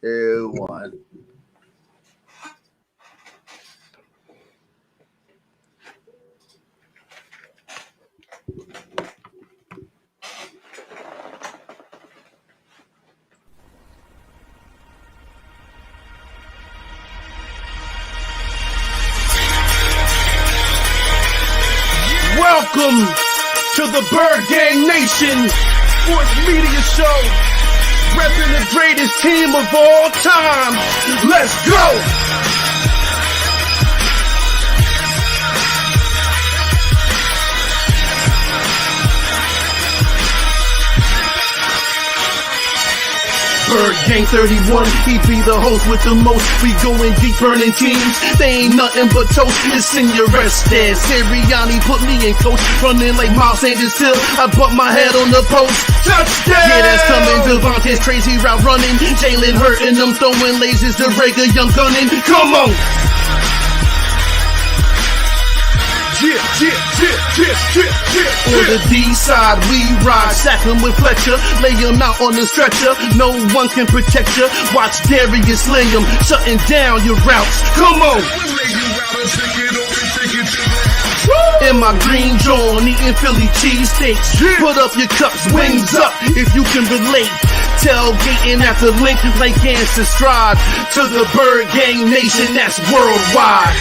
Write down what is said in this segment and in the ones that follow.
2, 1. Welcome to the Bird Gang Nation Sports Media Show, repping the greatest team of all time. Let's go! Bird Gang 31, he be the host with the most. We going deep, burning teams. They ain't nothing but toast. It's in your rest there. Sirianni put me in coach, running like Miles Sanders Hill. I bumped my head on the post. Touchdown! Yeah, that's coming. Devontae's crazy route running. Jalen hurting them, throwing lasers to Rager, young gunning. Come on! On the D side, we ride, sack him with Fletcher, lay him out on the stretcher. No one can protect you. Watch Darius lay him, shutting down your routes. Come on! In my green John, eating Philly cheesesteaks. Put up your cups, wings up, if you can relate. Tailgating at the link like Kansas Stride. To the Bird Gang Nation, that's worldwide.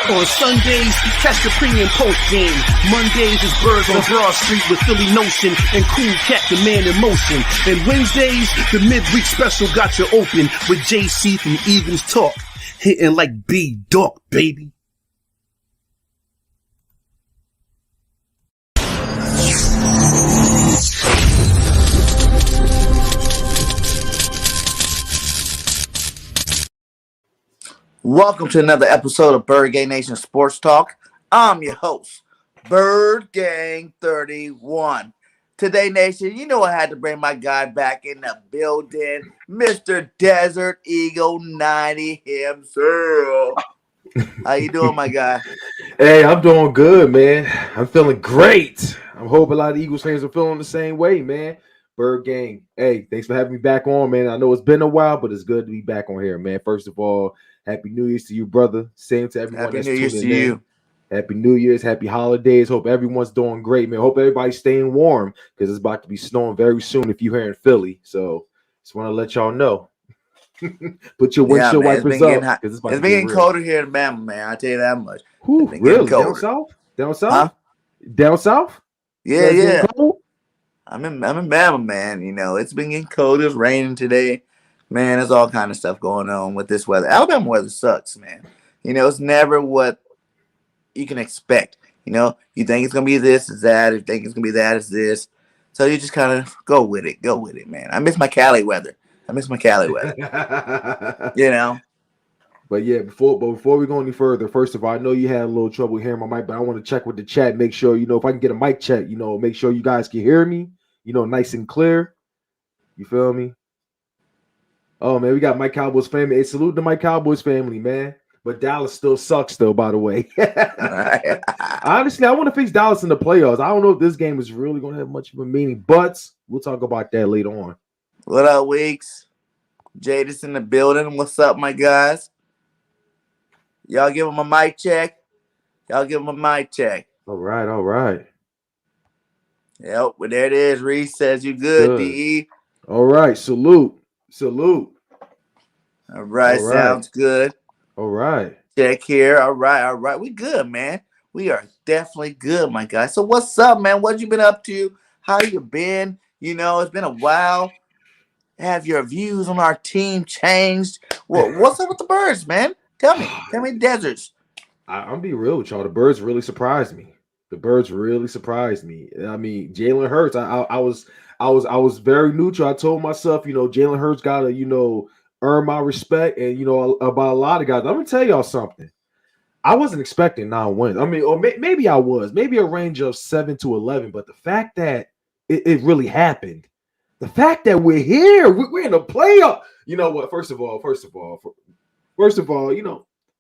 On Sundays, catch the pre and post game. Mondays is Birds on Broad Street with Philly Notion and Cool Cat the Man in Motion. And Wednesdays, the midweek special got you open with JC from Eagles Talk. Hitting like B-Dog, baby. Welcome to another episode of Bird Gang Nation Sports Talk. I'm your host, Bird Gang 31. Today, Nation, you know I had to bring my guy back in the building, Mr. Desert Eagle 90 himself. How you doing, my guy? Hey, I'm doing good, man. I'm feeling great. I hope a lot of Eagles fans are feeling the same way, man. Bird Gang, hey, thanks for having me back on, man. I know it's been a while, but it's good to be back on here, man. First of all, Happy New Year's to you, brother. Same to everyone Happy that's New Year's tuning to in. you. Happy New Year's, happy holidays. Hope everyone's doing great, man. Hope everybody's staying warm because it's about to be snowing very soon if you're here in Philly. So just want to let y'all know. Put your windshield wipers up. It's been getting colder here in Bama, man. I tell you that much. Whew, really? Down south? Down south? Huh? Down south? Yeah, yeah. I'm in Bama, man. You know, it's been getting cold. It's raining today. Man, there's all kind of stuff going on with this weather. Alabama weather sucks, man. You know, it's never what you can expect. You know, you think it's going to be this, it's that. You think it's going to be that, it's this. So you just kind of go with it. Go with it, man. I miss my Cali weather. You know? But yeah, before we go any further, first of all, I know you had a little trouble hearing my mic, but I want to check with the chat, make sure, you know, if I can get a mic check, you know, make sure you guys can hear me, you know, nice and clear. You feel me? Oh, man, we got Mike Cowboys family. Hey, salute to Mike Cowboys family, man. But Dallas still sucks, though, by the way. Honestly, I want to fix Dallas in the playoffs. I don't know if this game is really going to have much of a meaning, but we'll talk about that later on. What up, Weeks? Jadis in the building. What's up, my guys? Y'all give him a mic check. All right. Yep, well, there it is. Reese says you good, DE. All right, salute. All right, sounds good. All right. Check here. All right. We good, man. We are definitely good, my guy. So what's up, man? What you been up to? How you been? You know, it's been a while. Have your views on our team changed? Well, what's up with the Birds, man? Tell me, Deserts. I'm be real with y'all. The Birds really surprised me. I mean, Jalen Hurts. I was very neutral. I told myself, you know, Jalen Hurts gotta, you know, earn my respect, and you know, about a lot of guys. I'm gonna tell y'all something. I wasn't expecting 9 wins. I mean, or maybe I was, maybe a range of 7 to 11. But the fact that it really happened, the fact that we're here, we're in the playoff. You know what? First of all,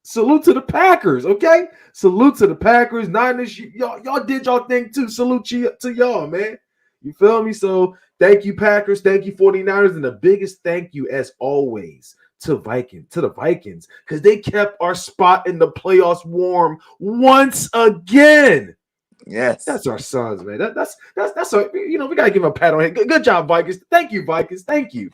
salute to the Packers. Okay, salute to the Packers. Niners, y'all did y'all thing too. Salute to y'all, man. You feel me? So thank you, Packers. Thank you, 49ers, and the biggest thank you, as always, to the Vikings, because they kept our spot in the playoffs warm once again. Yes. That's our sons, man. That's our, we gotta give them a pat on the head. Good job, Vikings. Thank you, Vikings. Thank you.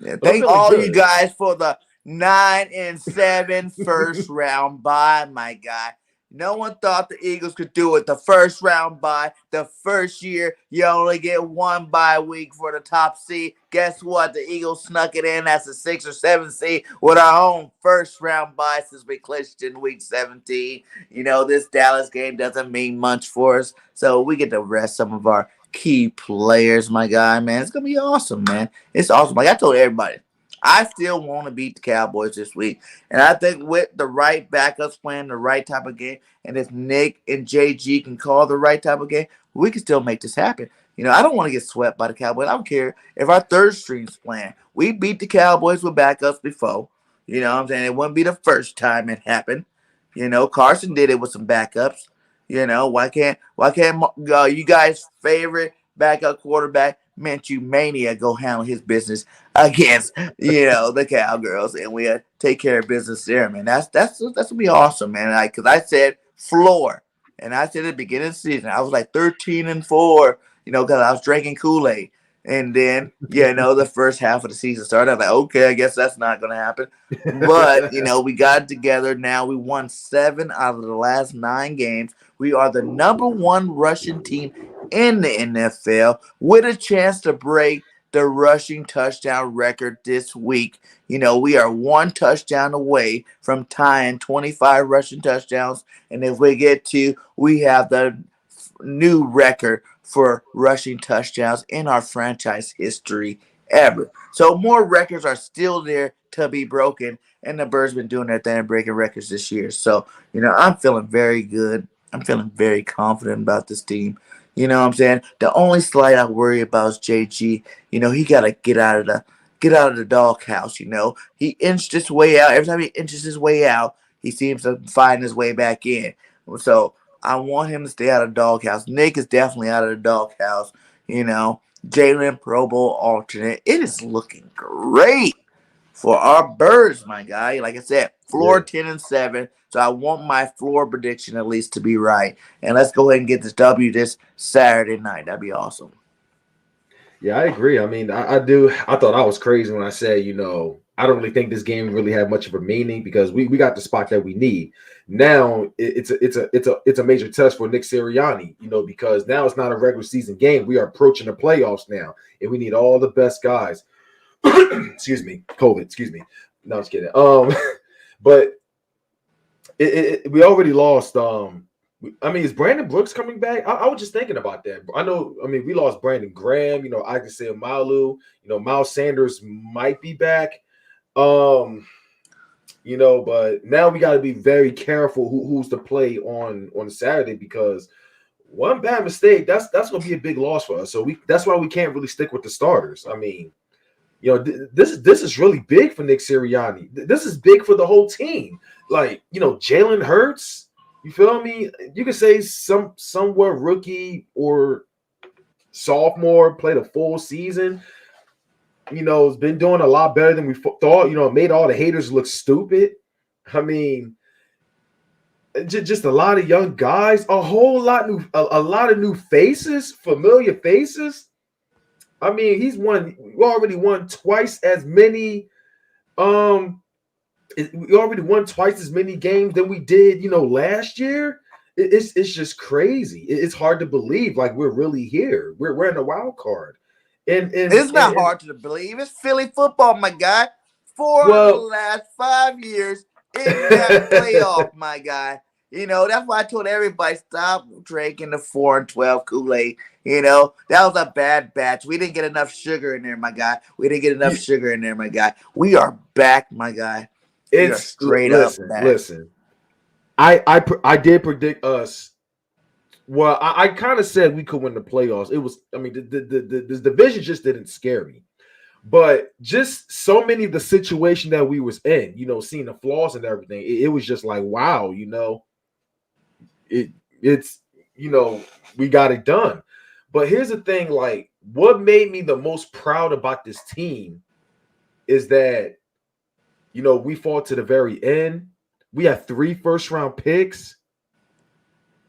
Yeah, thank all you guys for the 9-7 first round bye, my guy. No one thought the Eagles could do it. The first round bye, the first year, you only get one bye week for the top seed. Guess what? The Eagles snuck it in as a 6 or 7 seed with our own first round bye since we clinched in week 17. This Dallas game doesn't mean much for us, so we get to rest some of our key players, my guy, man. It's going to be awesome, man. It's awesome. Like I told everybody, I still want to beat the Cowboys this week. And I think with the right backups playing the right type of game, and if Nick and JG can call the right type of game, we can still make this happen. I don't want to get swept by the Cowboys. I don't care if our third string's playing. We beat the Cowboys with backups before. You know what I'm saying? It wouldn't be the first time it happened. Carson did it with some backups. Why can't you guys' favorite backup quarterback, Minshew Mania, go handle his business against the Cowgirls, and we take care of business there, man. That's gonna be awesome, man. Because I said floor, and I said at the beginning of the season I was like 13-4, because I was drinking Kool-Aid, and then the first half of the season started. I was like, okay, I guess that's not gonna happen, but we got it together. Now we won 7 out of the last 9 games. We are the number 1 rushing team in the NFL with a chance to break the rushing touchdown record this week. We are 1 touchdown away from tying 25 rushing touchdowns. And if we get to, we have the new record for rushing touchdowns in our franchise history ever. So more records are still there to be broken. And the Birds been doing their thing and breaking records this year. So, I'm feeling very good. I'm feeling very confident about this team. You know what I'm saying? The only slight I worry about is JG. He gotta get out of the doghouse. He inched his way out. Every time he inches his way out, he seems to find his way back in. So I want him to stay out of the doghouse. Nick is definitely out of the doghouse. Jalen, Pro Bowl alternate. It is looking great for our Birds, my guy. Like I said, floor 10-7. So I want my floor prediction at least to be right. And let's go ahead and get this W this Saturday night. That'd be awesome. Yeah, I agree. I mean, I do. I thought I was crazy when I said, I don't really think this game really had much of a meaning because we got the spot that we need. Now it's a major test for Nick Sirianni, because now it's not a regular season game. We are approaching the playoffs now, and we need all the best guys. Excuse me, COVID. Excuse me. No, I'm just kidding. But we already lost. Is Brandon Brooks coming back? I was just thinking about that. We lost Brandon Graham. I can say Malu. Miles Sanders might be back. But now we got to be very careful who's to play on Saturday, because one bad mistake, that's going to be a big loss for us. So that's why we can't really stick with the starters. I mean, this is really big for Nick Sirianni. This is big for the whole team. Like, Jalen Hurts, you feel me? You could say somewhere rookie or sophomore, played a full season. Has been doing a lot better than we thought. Made all the haters look stupid. I mean, just a lot of young guys, a lot of new faces, familiar faces. I mean, we already won twice as many. We already won twice as many games than we did, last year. It's just crazy. It's hard to believe. Like, we're really here. We're in the wild card. And it's not hard to believe. It's Philly football, my guy. For the last 5 years in that playoff, my guy. That's why I told everybody, stop drinking the 4-12 Kool-Aid. That was a bad batch. We didn't get enough sugar in there, my guy. We are back, my guy. It's straight up. Listen, I did predict us. Well, I kind of said we could win the playoffs. It was, I mean, the division just didn't scare me, but just so many of the situation that we was in, seeing the flaws and everything, it was just like, wow, it it's we got it done. But here's the thing, like, what made me the most proud about this team is that we fought to the very end. We had 3 first-round picks.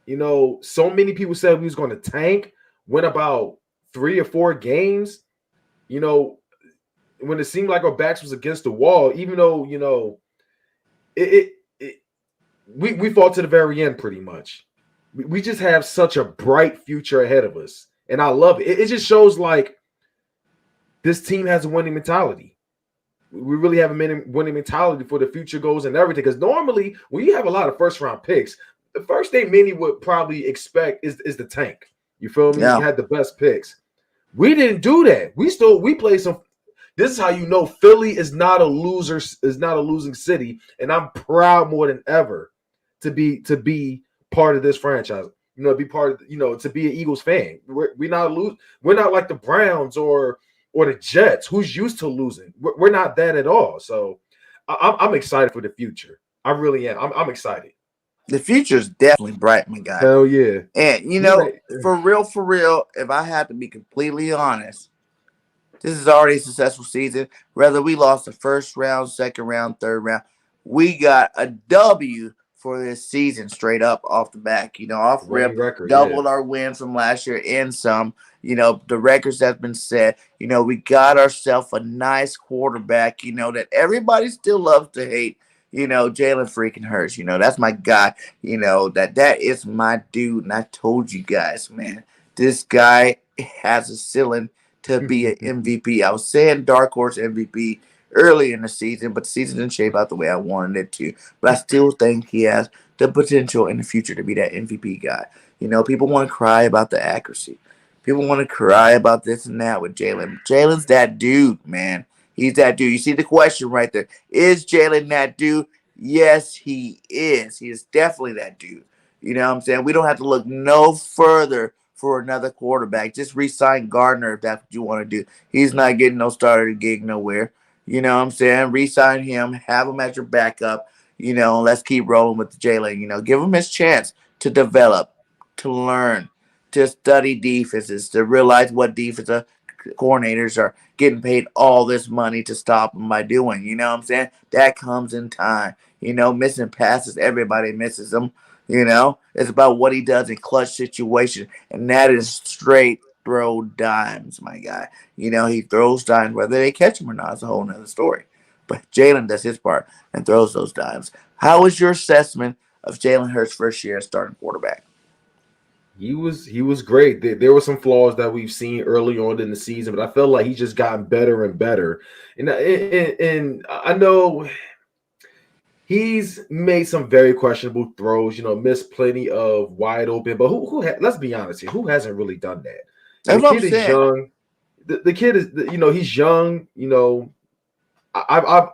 So many people said we was going to tank. Went about 3 or 4 games. When it seemed like our backs was against the wall, even though we fought to the very end pretty much. We just have such a bright future ahead of us, and I love it. It just shows like this team has a winning mentality. We really have a winning mentality for the future goals and everything. Because normally, when you have a lot of first-round picks, the first thing many would probably expect is the tank. You feel me? Yeah. You had the best picks. We didn't do that. We played some. This is how you know Philly is not a loser. Is not a losing city, and I'm proud more than ever to be part of this franchise. Be part of to be an Eagles fan. We're not We're not like the Browns or the Jets, who's used to losing. We're not that at all. So I'm excited for the future. I really am. I'm excited. The future is definitely bright, my guy. Hell yeah. And for real, if I have to be completely honest, this is already a successful season. Whether we lost the first round, second round, third round, we got a W for this season straight up off the back. Off rip, doubled our wins from last year and some. The records that's been set. We got ourselves a nice quarterback, that everybody still loves to hate. Jalen freaking Hurts. That's my guy. That is my dude. And I told you guys, man, this guy has a ceiling to be an MVP. I was saying dark horse MVP early in the season, but the season didn't shape out the way I wanted it to. But I still think he has the potential in the future to be that MVP guy. People want to cry about the accuracy. People want to cry about this and that with Jalen. Jalen's that dude, man. He's that dude. You see the question right there. Is Jalen that dude? Yes, he is. He is definitely that dude. You know what I'm saying? We don't have to look no further for another quarterback. Just re-sign Gardner if that's what you want to do. He's not getting no starter gig nowhere. You know what I'm saying? Re-sign him. Have him as your backup. Let's keep rolling with Jalen. Give him his chance to develop, to learn, to study defenses, to realize what defensive coordinators are getting paid all this money to stop them by doing. You know what I'm saying? That comes in time. Missing passes, everybody misses them. It's about what he does in clutch situations, and that is straight throw dimes, my guy. He throws dimes, whether they catch him or not is a whole nother story. But Jalen does his part and throws those dimes. How was your assessment of Jalen Hurts' first year as starting quarterback? He was great. There were some flaws that we've seen early on in the season, but I felt like he's just gotten better and better. And I know he's made some very questionable throws. Missed plenty of wide open. But let's be honest here, who hasn't really done that? That's what I'm saying. Young. The kid is, he's young. There are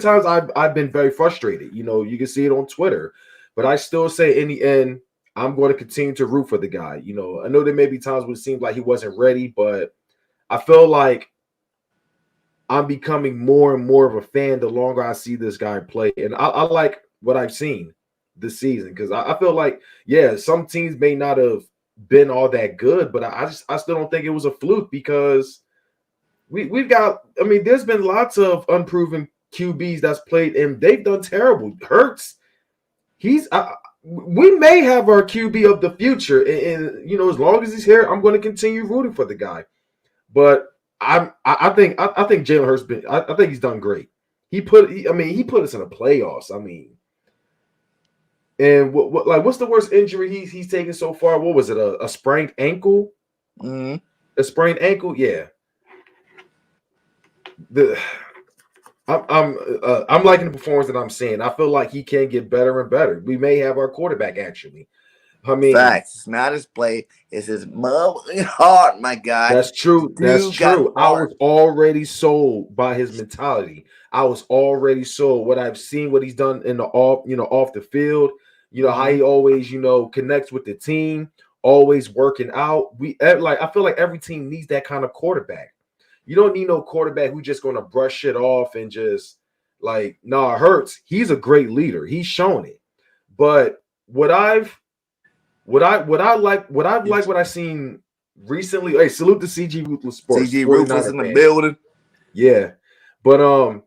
times I've been very frustrated. You can see it on Twitter, but I still say in the end, I'm going to continue to root for the guy. I know there may be times when it seems like he wasn't ready, but I feel like I'm becoming more and more of a fan the longer I see this guy play. And I like what I've seen this season because I feel like, yeah, some teams may not have been all that good, but I still don't think it was a fluke because we've got, there's been lots of unproven QBs that's played and they've done terrible. Hurts, we may have our QB of the future, and as long as he's here, I'm going to continue rooting for the guy. But I think Jalen Hurts I think he's done great. He put us in the playoffs. And what's the worst injury he's taken so far? What was it? A sprained ankle? Mm-hmm. A sprained ankle? Yeah. I'm liking the performance that I'm seeing. I feel like he can get better and better. We may have our quarterback actually. I mean, Facts. It's not his play. It's his motherfucking heart, my guy. that's The true. That's dude got true. I heart. was already sold by his mentality. I was already sold. What I've seen, what he's done in the off the field. How Mm-hmm. he always, connects with the team, always working out. I feel like every team needs that kind of quarterback. You don't need no quarterback who's just going to brush shit off and just like, nah, it hurts. He's a great leader. He's shown it. But what I've what I've seen recently. Hey, salute to CG Ruthless Sports, CG Rufus 49er in the fan. building. Yeah. But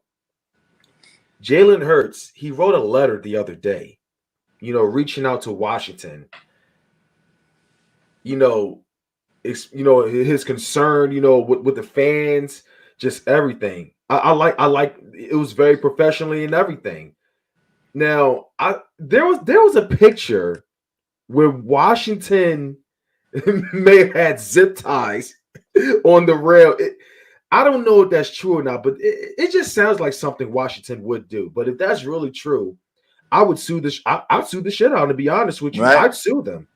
Jalen Hurts, he wrote a letter the other day, reaching out to Washington. His concern, with the fans, just everything. I like it was very professionally and everything. Now, there was a picture where Washington may have had zip ties on the rail. I don't know if that's true or not, but it just sounds like something Washington would do. But if that's really true, I would sue this. I'd sue the shit out. To be honest with you, Right? I'd sue them.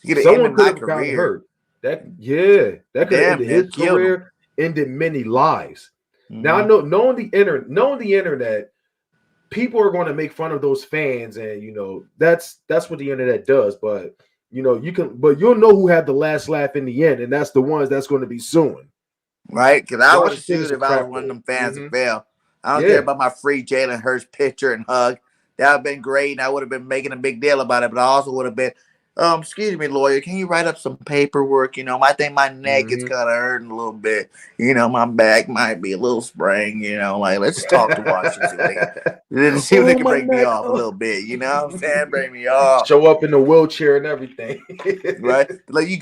You could have ended Someone could my have gotten career. hurt. That could have Damn ended near his killed him. career, ended many lives. Now I Mm-hmm. know knowing the internet, people are going to make fun of those fans, and that's what the internet does. But you'll know who had the last laugh in the end, and that's the ones that's going to be suing. Right? Because I would have Washington sued is a if I was crap one of hole. them fans that Mm-hmm. fell. I don't care Yeah. about my free Jalen Hurts picture and hug. That would have been great, and I would have been making a big deal about it. But I also would have been, excuse me, lawyer, can you write up some paperwork? I think my neck is Mm-hmm. kind of hurting a little bit. My back might be a little sprained. Like let's talk to Washington, see if they Oh, can my break me neck. off a Oh. little bit. You know what I'm saying? Break me off. Show up in a wheelchair and everything. Right? Like you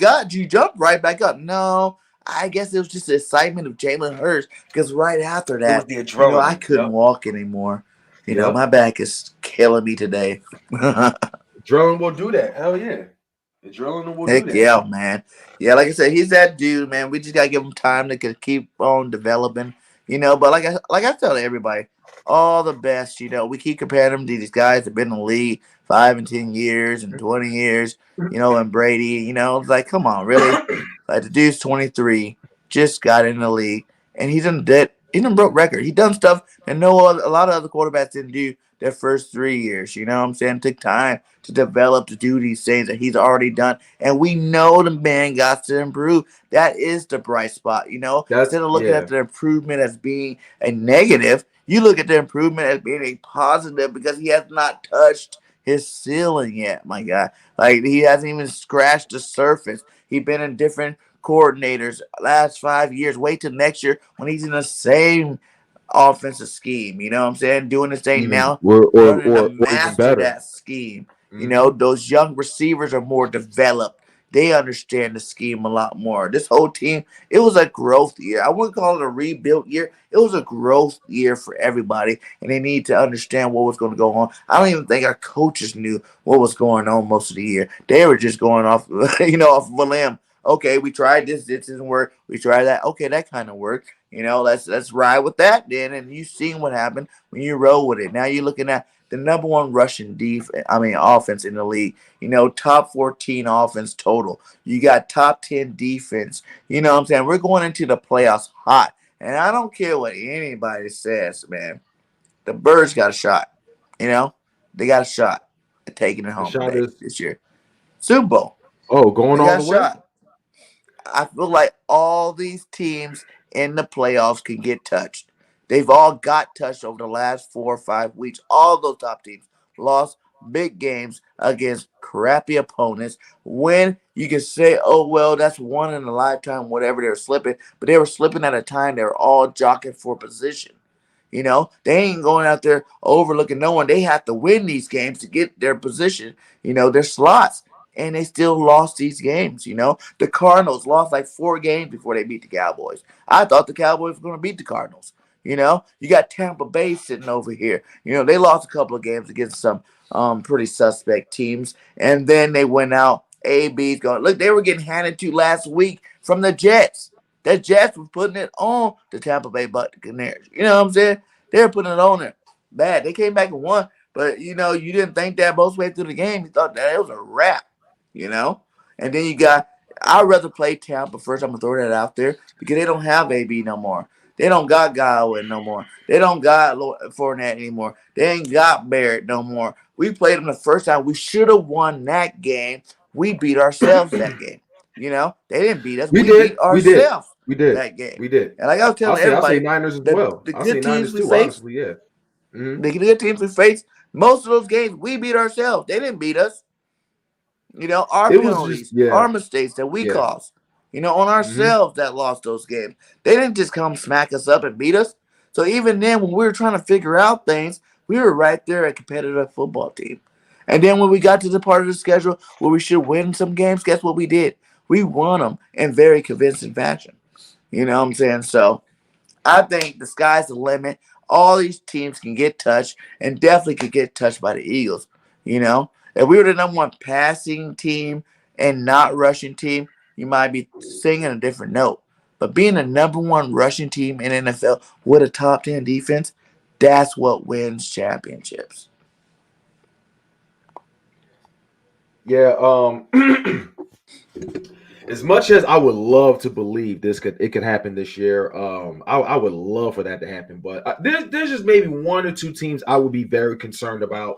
jumped right back up. No, I guess it was just the excitement of Jalen Hurts because right after It was that, the I adrenaline. couldn't Yep. walk anymore. Yep. My back is killing me today. Adrenaline will do that. Hell yeah. Adrenaline will do Heck that. yeah, man. Yeah, like I said, he's that dude, man. We just gotta give him time to keep on developing. But like I tell everybody, all the best. We keep comparing him to these guys that have been in the league 5 and 10 years and 20 years. And Brady. It's like, come on, really? Like the dude's 23, just got in the league, and he's in debt. He done broke record. He done stuff that a lot of other quarterbacks didn't do their first 3 years. You know what I'm saying? Took time to develop to do these things that he's already done. And we know the man got to improve. That is the bright spot. That's Instead of looking yeah. at the improvement as being a negative, you look at the improvement as being a positive because he has not touched his ceiling yet, my guy. Like he hasn't even scratched the surface. He's been in different coordinators last 5 years. Wait till next year when he's in the same offensive scheme. You know what I'm saying? Doing this thing Even now, learning to or even master better. that scheme. Mm-hmm. Those young receivers are more developed. They understand the scheme a lot more. This whole team, it was a growth year. I wouldn't call it a rebuild year. It was a growth year for everybody, and they need to understand what was going to go on. I don't even think our coaches knew what was going on most of the year. They were just going off, off of a limb. Okay, we tried this. This didn't work. We tried that. Okay, that kind of worked. Let's ride with that then. And you seen what happened when you roll with it. Now you're looking at the number one rushing offense in the league. Top 14 offense total. You got top 10 defense. You know what I'm saying? We're going into the playoffs hot. And I don't care what anybody says, man. The Birds got a shot. They got a shot at taking it The home shot today is this year. Super Bowl. going They all got the a way. shot. I feel like all these teams in the playoffs can get touched. They've all got touched over the last 4 or 5 weeks. All those top teams lost big games against crappy opponents. When you can say, oh, well, that's one in a lifetime, whatever, they were slipping. But they were slipping at a time they were all jockeying for position. They ain't going out there overlooking no one. They have to win these games to get their position, their slots. And they still lost these games. The Cardinals lost like 4 games before they beat the Cowboys. I thought the Cowboys were going to beat the Cardinals. You got Tampa Bay sitting over here. They lost a couple of games against some pretty suspect teams. And then they went out. AB's going, look, they were getting handed to last week from the Jets. The Jets was putting it on the Tampa Bay Buccaneers. You know what I'm saying? They were putting it on there. Bad. They came back and won. But you didn't think that most way through the game. You thought that it was a wrap. And then you got. I'd rather play Tampa first. I'm gonna throw that out there because they don't have AB no more. They don't got Godwin no more. They don't got Fournette anymore. They ain't got Barrett no more. We played them the first time. We should have won that game. We beat ourselves that game. They didn't beat us. We We beat did. We did. ourselves We did. that game. We did. And like I was telling I'll say everybody, Niners as the, well. the I'll say good Niners teams we too. faced, Honestly, yeah. Mm-hmm. the good teams we faced, most of those games we beat ourselves. They didn't beat us. Our It was just penalties, our mistakes that we caused, on Mm-hmm. ourselves that lost those games. They didn't just come smack us up and beat us. So even then, when we were trying to figure out things, we were right there a competitive football team. And then when we got to the part of the schedule where we should win some games, guess what we did? We won them in very convincing fashion. You know what I'm saying? So I think the sky's the limit. All these teams can get touched and definitely could get touched by the Eagles. If we were the number one passing team and not rushing team, you might be singing a different note. But being the number one rushing team in NFL with a top 10 defense, that's what wins championships. Yeah. As much as I would love to believe it could happen this year, I would love for that to happen. But there's just maybe one or two teams I would be very concerned about.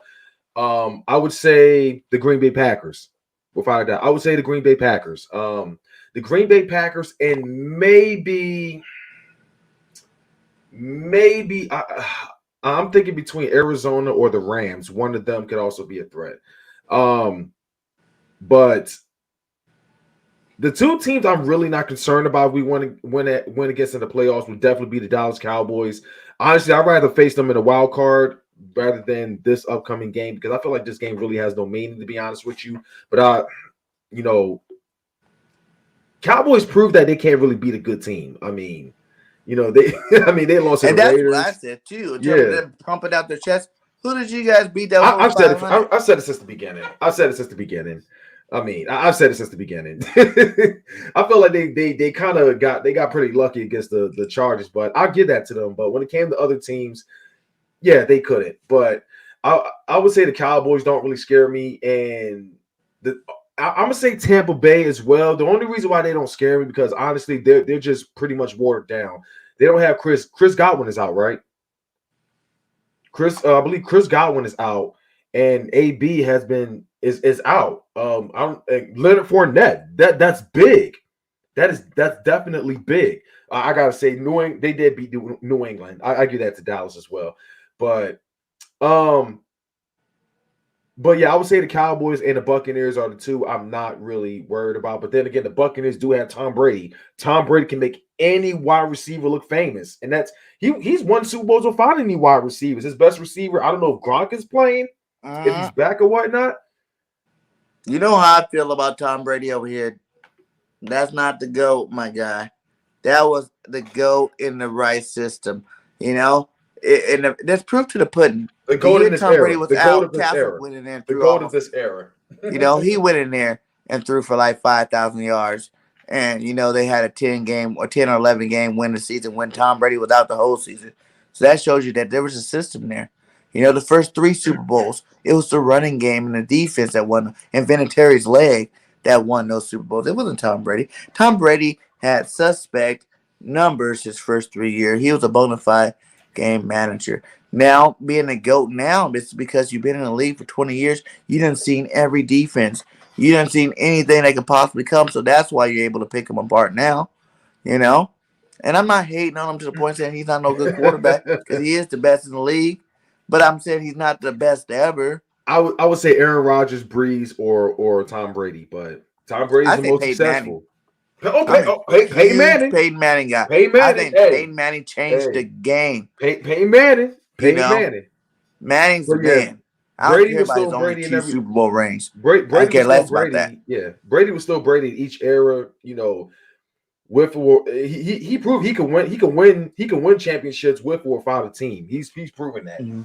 I would say the Green Bay Packers. Without a doubt, I would say the Green Bay Packers. The Green Bay Packers, and maybe I'm thinking between Arizona or the Rams. One of them could also be a threat. But the two teams I'm really not concerned about if we win against in the playoffs would definitely be the Dallas Cowboys. Honestly, I'd rather face them in a wild card rather than this upcoming game because I feel like this game really has no meaning, to be honest with you. But Cowboys proved that they can't really beat a good team. I mean, they they lost to the Raiders. And that's what I said too. In terms of them pumping out their chest. Who did you guys beat that I've said it since the beginning. I've said it since the beginning. I feel like they kind of got pretty lucky against the Chargers, but I'll give that to them. But when it came to other teams, yeah, they couldn't. But I would say the Cowboys don't really scare me, and I'm gonna say Tampa Bay as well. The only reason why they don't scare me because honestly, they're just pretty much watered down. They don't have Chris Godwin is out, right? I believe Chris Godwin is out, and AB is out. Leonard Fournette. That's big. That's definitely big. I gotta say, they did beat New England. I give that to Dallas as well, but yeah, I would say the Cowboys and the Buccaneers are the two I'm not really worried about. But then again, the Buccaneers do have Tom Brady. Tom Brady can make any wide receiver look famous, and he's won Super Bowls without any wide receivers. His best receiver, I don't know if Gronk is playing, if he's back or whatnot. You know how I feel about Tom Brady over here. That's not the GOAT, my guy. That was the GOAT in the right system. And there's proof to the pudding. The GOAT in this Tom Brady era. was The GOAT of this era. Went in there and the GOAT of this era. He went in there and threw for like 5,000 yards. And, they had a 10 or 11 game win the season when Tom Brady was out the whole season. So that shows you that there was a system there. The first 3 Super Bowls, it was the running game and the defense that won, and Vinatieri's leg that won those Super Bowls. It wasn't Tom Brady. Tom Brady had suspect numbers his first 3 years. He was a bona fide game manager. Now, being a GOAT now, it's because you've been in the league for 20 years. You done seen every defense. You done seen anything that could possibly come, so that's why you're able to pick them apart now, And I'm not hating on him to the point saying he's not no good quarterback because he is the best in the league. But I'm saying he's not the best ever. I would say Aaron Rodgers, Breeze, or Tom Brady, but Tom Brady's the most successful. Peyton Manning. Peyton Manning guy. Peyton Manning. I think Peyton Manning changed the game. Peyton Manning. Manning's the man. I don't care about his only 2 Super Bowl rings. Brady I care less Brady, about that. Yeah, Brady was still Brady in each era. With or he proved he can win championships with or without a team. He's proven that. Mm-hmm.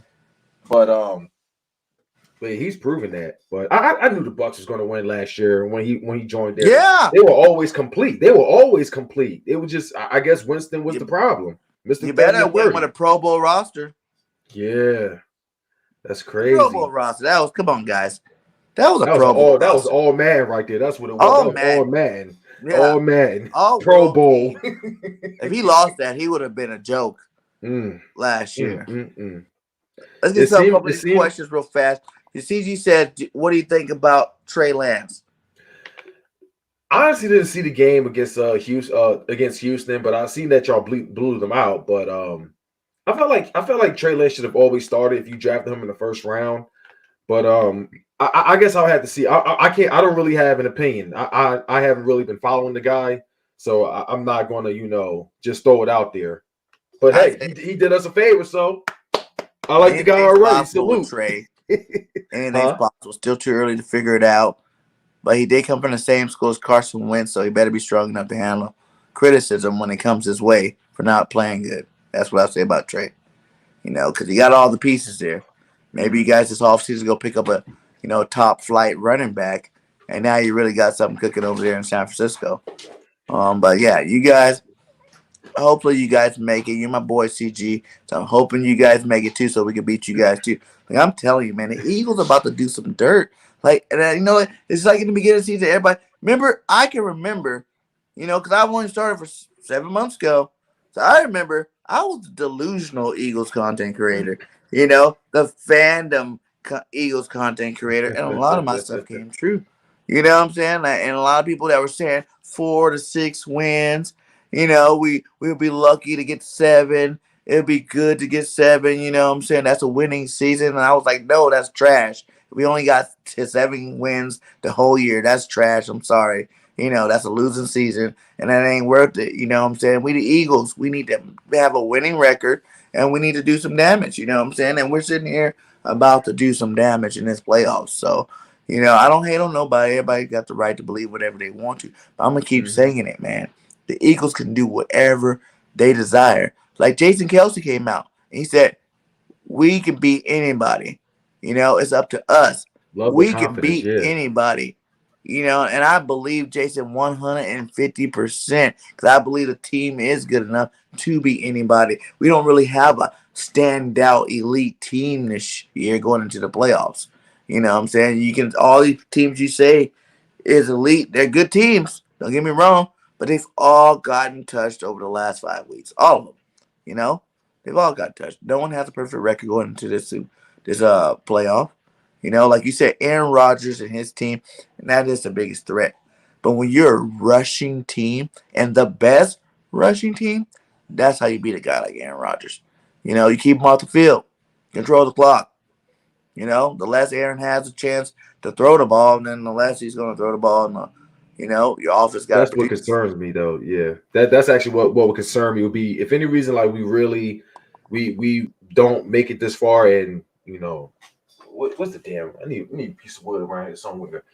But he's proven that. But I knew the Bucs was going to win last year when he joined there. Yeah, they were always complete. It was just I guess Winston was the problem. You better win with a Pro Bowl roster. Yeah. That's Pro Bowl crazy. roster. That was, come on, guys. That was a That was Pro Bowl that was roster. all man right there. That's what it was. That All was all man. man. Yeah. All man. All Pro world Bowl. team. If he lost that, he would have been a joke Mm, last mm, year. mm, mm. Let's It get some seemed couple it of these seemed questions real fast. The CG said, "What do you think about Trey Lance?" I honestly didn't see the game against Houston, but I seen that y'all blew them out. But I felt like Trey Lance should have always started if you drafted him in the first round. But I guess I'll have to see. I can't. I don't really have an opinion. I haven't really been following the guy, so I'm not going to just throw it out there. But I hey, say he did us a favor, so I like the guy anything's already. possible with Salute. Trey. Anything's Huh? possible. Still too early to figure it out. But he did come from the same school as Carson Wentz, so he better be strong enough to handle criticism when it comes his way for not playing good. That's what I say about Trey. Because he got all the pieces there. Maybe you guys this offseason go pick up a, top flight running back, and now you really got something cooking over there in San Francisco. But yeah, you guys, hopefully you guys make it. You're my boy CG, so I'm hoping you guys make it too, so we can beat you guys too. Like I'm telling you, man, the Eagles are about to do some dirt. Like, and it's like in the beginning of the season, everybody remember. I can remember, because I've only started for 7 months ago, so I remember I was a delusional Eagles content creator. The fandom Eagles content creator, and a lot of my stuff came true. You know what I'm saying? Like, and a lot of people that were saying 4 to 6 wins. We'll be lucky to get 7. It'd be good to get 7. You know what I'm saying? That's a winning season. And I was like, no, that's trash. We only got 7 wins the whole year. That's trash. I'm sorry. That's a losing season. And that ain't worth it. You know what I'm saying? We the Eagles. We need to have a winning record. And we need to do some damage. You know what I'm saying? And we're sitting here about to do some damage in this playoffs. So, I don't hate on nobody. Everybody got the right to believe whatever they want to. But I'm going to keep saying it, man. The Eagles can do whatever they desire. Like Jason Kelsey came out and he said, we can beat anybody. It's up to us. Love the We can confidence, beat yeah. anybody. And I believe Jason 150% because I believe the team is good enough to beat anybody. We don't really have a standout elite team this year going into the playoffs. You know what I'm saying? All these teams you say is elite. They're good teams. Don't get me wrong. But they've all gotten touched over the last 5 weeks. All of them. They've all got touched. No one has a perfect record going into this playoff. Like you said, Aaron Rodgers and his team, and that is the biggest threat. But when you're a rushing team and the best rushing team, that's how you beat a guy like Aaron Rodgers. You keep him off the field, control the clock. The less Aaron has a chance to throw the ball, and then the less he's going to throw the ball. And your offense got to That's what produce. concerns me, though. Yeah, that's actually what would concern me would be if any reason like we don't make it this far, and what's the damn? I need a piece of wood around here somewhere.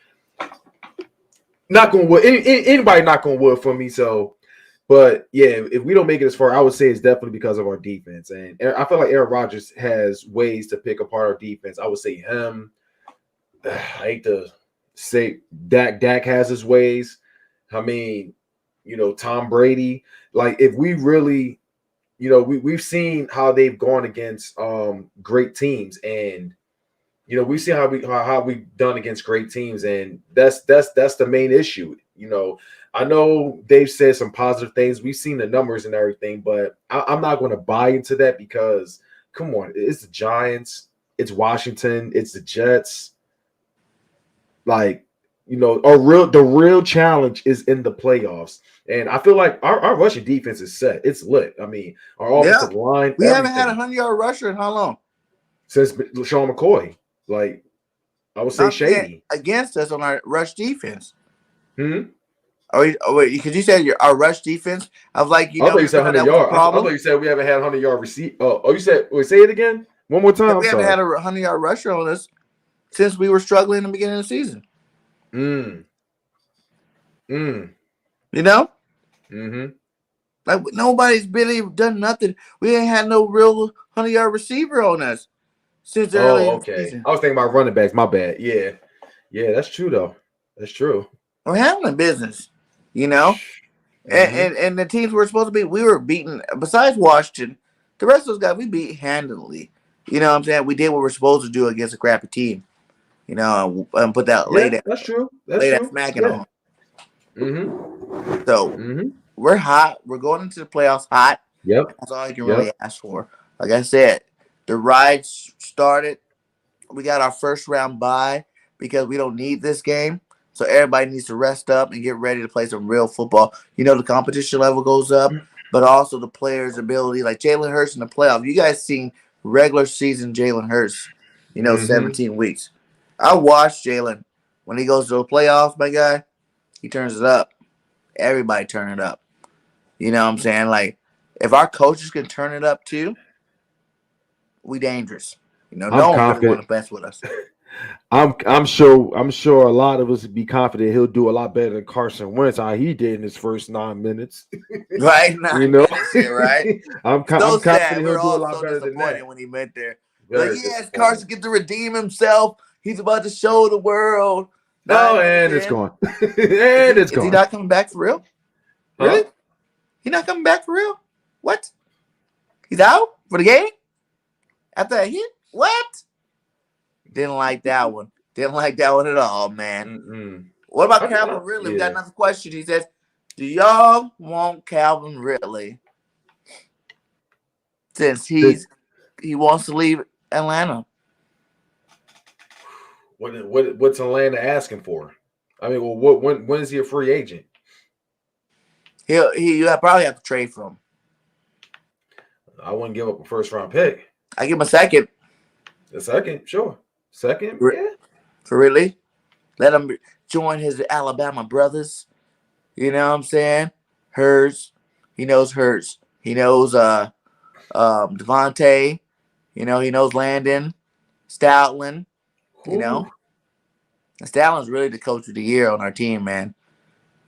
Knock on wood. Anybody knock on wood for me. So, but yeah, if we don't make it as far, I would say it's definitely because of our defense, and I feel like Aaron Rodgers has ways to pick apart our defense. I would say him. I hate to say Dak has his ways. I mean, Tom Brady. Like if we really, we've seen how they've gone against great teams, and we've seen how we've done against great teams, and that's the main issue. I know they've said some positive things. We've seen the numbers and everything, but I'm not going to buy into that because come on, it's the Giants, it's Washington, it's the Jets. Like, the real challenge is in the playoffs. And I feel like our rushing defense is set. It's lit. I mean, our offensive line. We haven't had a 100-yard rusher in how long? Since Sean McCoy. Like, I would say shady. Against us on our rush defense. Hmm? Wait, because you said our rush defense. I was like, I thought you said 100 yards. I thought you said we haven't had 100-yard receipt. You said, wait, say it again? One more time. We haven't had a 100-yard rusher on us since we were struggling in the beginning of the season. Mm-hmm. Like nobody's really done nothing. We ain't had no real 100-yard receiver on us since early in the season. I was thinking about running backs. My bad. Yeah, that's true though. That's true. We're handling business, and the teams we're supposed to beat, we were beaten. Besides Washington, the rest of those guys we beat handily. You know what I'm saying? We did what we're supposed to do against a crappy team. You know, and put that Yeah, that's true. That's lay that true. smacking Yeah. on. Mm-hmm. So Mm-hmm. we're hot. We're going into the playoffs hot. Yep. That's all you can Yep. really ask for. Like I said, the ride started. We got our first round bye because we don't need this game. So everybody needs to rest up and get ready to play some real football. You know, the competition level goes up, but also the players' ability. Like Jalen Hurts in the playoff. You guys seen regular season Jalen Hurts, Mm-hmm. 17 weeks. I watched Jalen. When he goes to the playoffs, my guy, he turns it up. Everybody turn it up. You know what I'm saying? Like, if our coaches can turn it up too, we dangerous. I'm No one really want confident. to mess with us. I'm sure a lot of us would be confident he'll do a lot better than Carson Wentz how he did in his first 9 minutes. Right? You 9 minutes here, right? I'm So confident sad. We he'll were do a all lot so better than disappointed that. when he went there. We're like, Very yes, Carson disappointed. get to redeem himself. He's about to show the world. Oh, 9 minutes and it's in. gone. Is And he it's is he gone. not coming back for real? Huh? Really? He not coming back for real? What? He's out for the game? After that hit? What? Didn't like that one. Didn't like that one at all, man. Mm-mm. What about Calvin Ridley? We got Yeah. another question. He says, do y'all want Calvin Ridley since he wants to leave Atlanta? What's Atlanta asking for? I mean, well, when is he a free agent? You probably have to trade for him. I wouldn't give up a first round pick. I give him a second. A second, sure. Second, yeah. For Ridley. Let him join his Alabama brothers. You know what I'm saying? Hurts. He knows Hurts. He knows Devontae. He knows Landon. Stoutland. You Ooh. know. Stoutland's really the coach of the year on our team, man.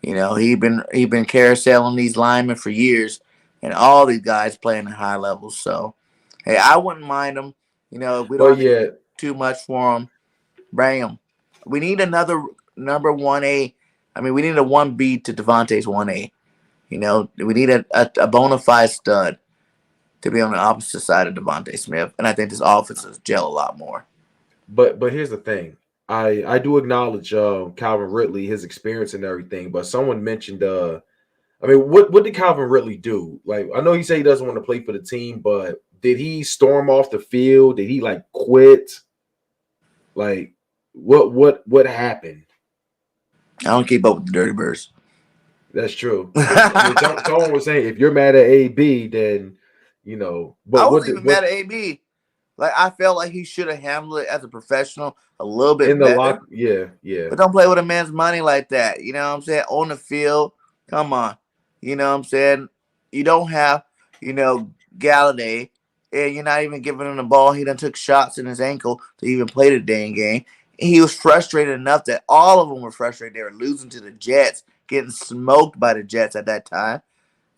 He been carouseling these linemen for years, and all these guys playing at high levels. So, hey, I wouldn't mind them. If we don't But have to yeah, do too much for them, bring them. We need another number 1A. I mean, we need a 1B to Devontae's 1A. We need a bona fide stud to be on the opposite side of Devontae Smith, and I think this offense is gel a lot more. but here's the thing. I do acknowledge Calvin Ridley, his experience and everything, but someone mentioned I mean, what did Calvin Ridley do? Like, I know he said he doesn't want to play for the team, but did he storm off the field? Did he like quit? Like, what happened? I don't keep up with the Dirty Birds. That's true. I mean, someone was saying if you're mad at AB, then But I what wasn't did even what mad at AB. Like, I felt like he should have handled it as a professional a little in bit the better. lock? Yeah, yeah. But don't play with a man's money like that. You know what I'm saying? On the field, come on. You know what I'm saying? You don't have, Galladay, and you're not even giving him the ball. He done took shots in his ankle to even play the dang game. And he was frustrated enough that all of them were frustrated. They were losing to the Jets, getting smoked by the Jets at that time.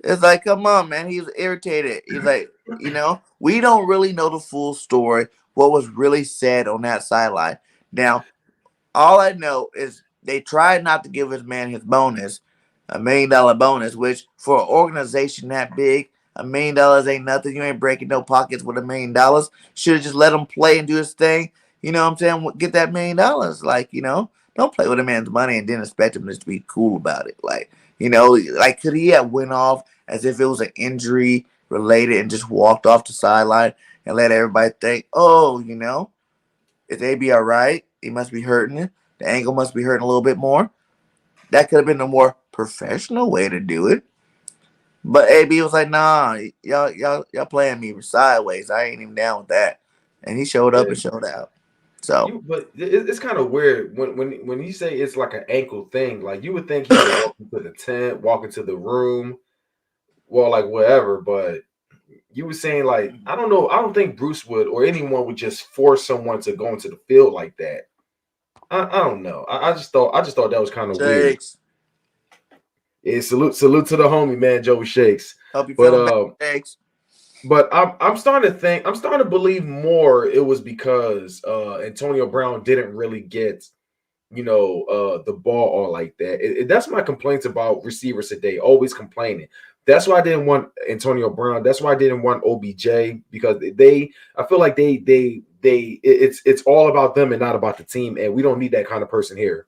It's like, come on, man. He was irritated. He's like, we don't really know the full story, what was really said on that sideline. Now, all I know is they tried not to give his man his bonus, $1 million bonus, which for an organization that big, $1 million ain't nothing. You ain't breaking no pockets with $1 million. Should have just let him play and do his thing. You know what I'm saying? Get that $1 million. Like, don't play with a man's money and then expect him just to be cool about it. Like, like could he have went off as if it was an injury related and just walked off the sideline and let everybody think, oh, is AB all right? He must be hurting it. The ankle must be hurting a little bit more. That could have been a more professional way to do it. But AB was like, nah, y'all playing me sideways. I ain't even down with that. And he showed up Yeah. and showed out. So But it's kind of weird when you say it's like an ankle thing. Like you would think he would walk into the tent, walk into the room, well, like whatever. But you were saying like I don't know. I don't think Bruce would or anyone would just force someone to go into the field like that. I don't know. I just thought that was kind of weird. Shakes. Yeah, salute to the homie man, Joey Shakes. Hope you But feeling better, Shakes. But I'm starting to think, I'm starting to believe more it was because Antonio Brown didn't really get the ball all like that. That's my complaints about receivers today. Always complaining. That's why I didn't want Antonio Brown. That's why I didn't want OBJ, because I feel like it's all about them and not about the team, and we don't need that kind of person here.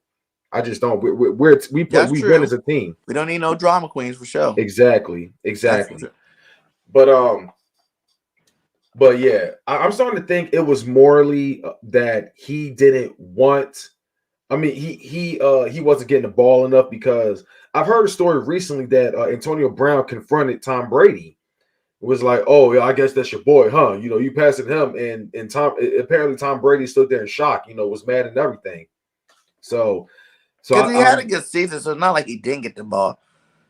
I just don't. That's We win true. as a team. We don't need no drama queens for sure. Exactly. That's for sure. But yeah, I'm starting to think it was morally that he didn't want. I mean, he wasn't getting the ball enough, because I've heard a story recently that Antonio Brown confronted Tom Brady. It was like, oh yeah, I guess that's your boy, huh? You passing him, and apparently Tom Brady stood there in shock. Was mad and everything. So Because he had a good season, so it's not like he didn't get the ball.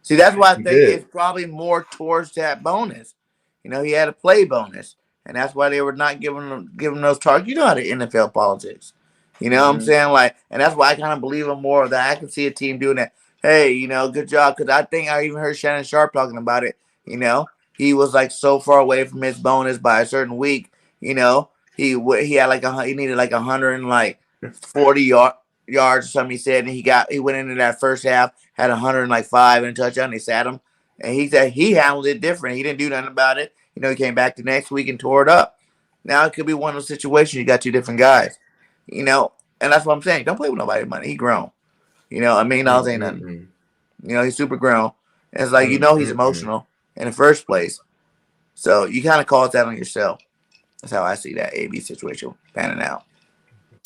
See, that's why I think it's probably more towards that bonus. He had a play bonus, and that's why they were not giving him those targets. You know how the NFL politics. What I'm saying? Like, and that's why I kind of believe him more that I can see a team doing that. Hey, good job. Because I think I even heard Shannon Sharp talking about it. He was like so far away from his bonus by a certain week. He had like he needed like 140 yards or something. He said, and he went into that first half, had 105 and a touchdown. They sat him, and he said he handled it different. He didn't do nothing about it. He came back the next week and tore it up. Now it could be one of those situations. You got two different guys. And that's what I'm saying. Don't play with nobody's money. He grown. $1 million ain't nothing. He's super grown. And it's like, he's emotional in the first place. So you kind of call that on yourself. That's how I see that AB situation panning out.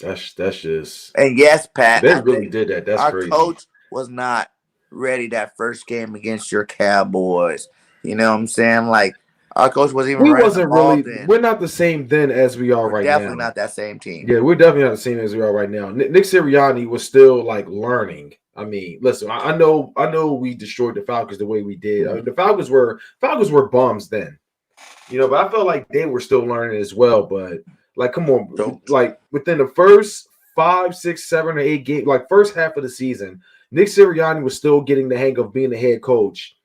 That's just. And yes, Pat, they really did that. That's crazy. Our coach was not ready that first game against your Cowboys. You know what I'm saying? Like, our coach wasn't even. We're not the same then as we are right now. Definitely not that same team. Yeah, we're definitely not the same as we are right now. Nick Sirianni was still like learning. I mean, listen, I know we destroyed the Falcons the way we did. I mean, the Falcons were bums then, but I felt like they were still learning as well. But like, come on, like within the first 5, 6, 7, or 8 games, like first half of the season, Nick Sirianni was still getting the hang of being the head coach.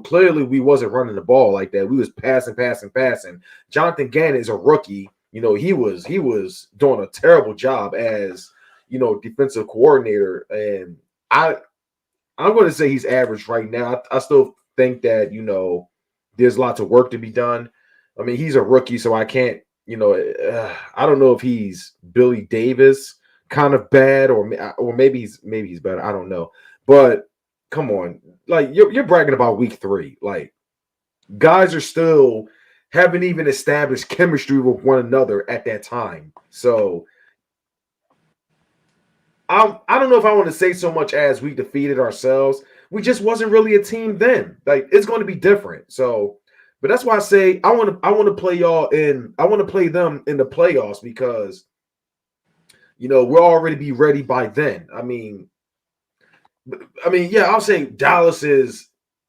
Clearly we wasn't running the ball like that. We was passing. Jonathan Gannon is a rookie. He was doing a terrible job as, defensive coordinator. And I'm going to say he's average right now. I still think that, there's lots of work to be done. I mean, he's a rookie, so I can't, I don't know if he's Billy Davis kind of bad or maybe he's better. I don't know. But come on, like you're bragging about week 3. Like, guys are still haven't even established chemistry with one another at that time. So I don't know if I want to say so much as we defeated ourselves. We just wasn't really a team then. Like, it's going to be different. So, but that's why I say I want to play y'all in. I want to play them in the playoffs because we'll already be ready by then. I mean, yeah, I'll say Dallas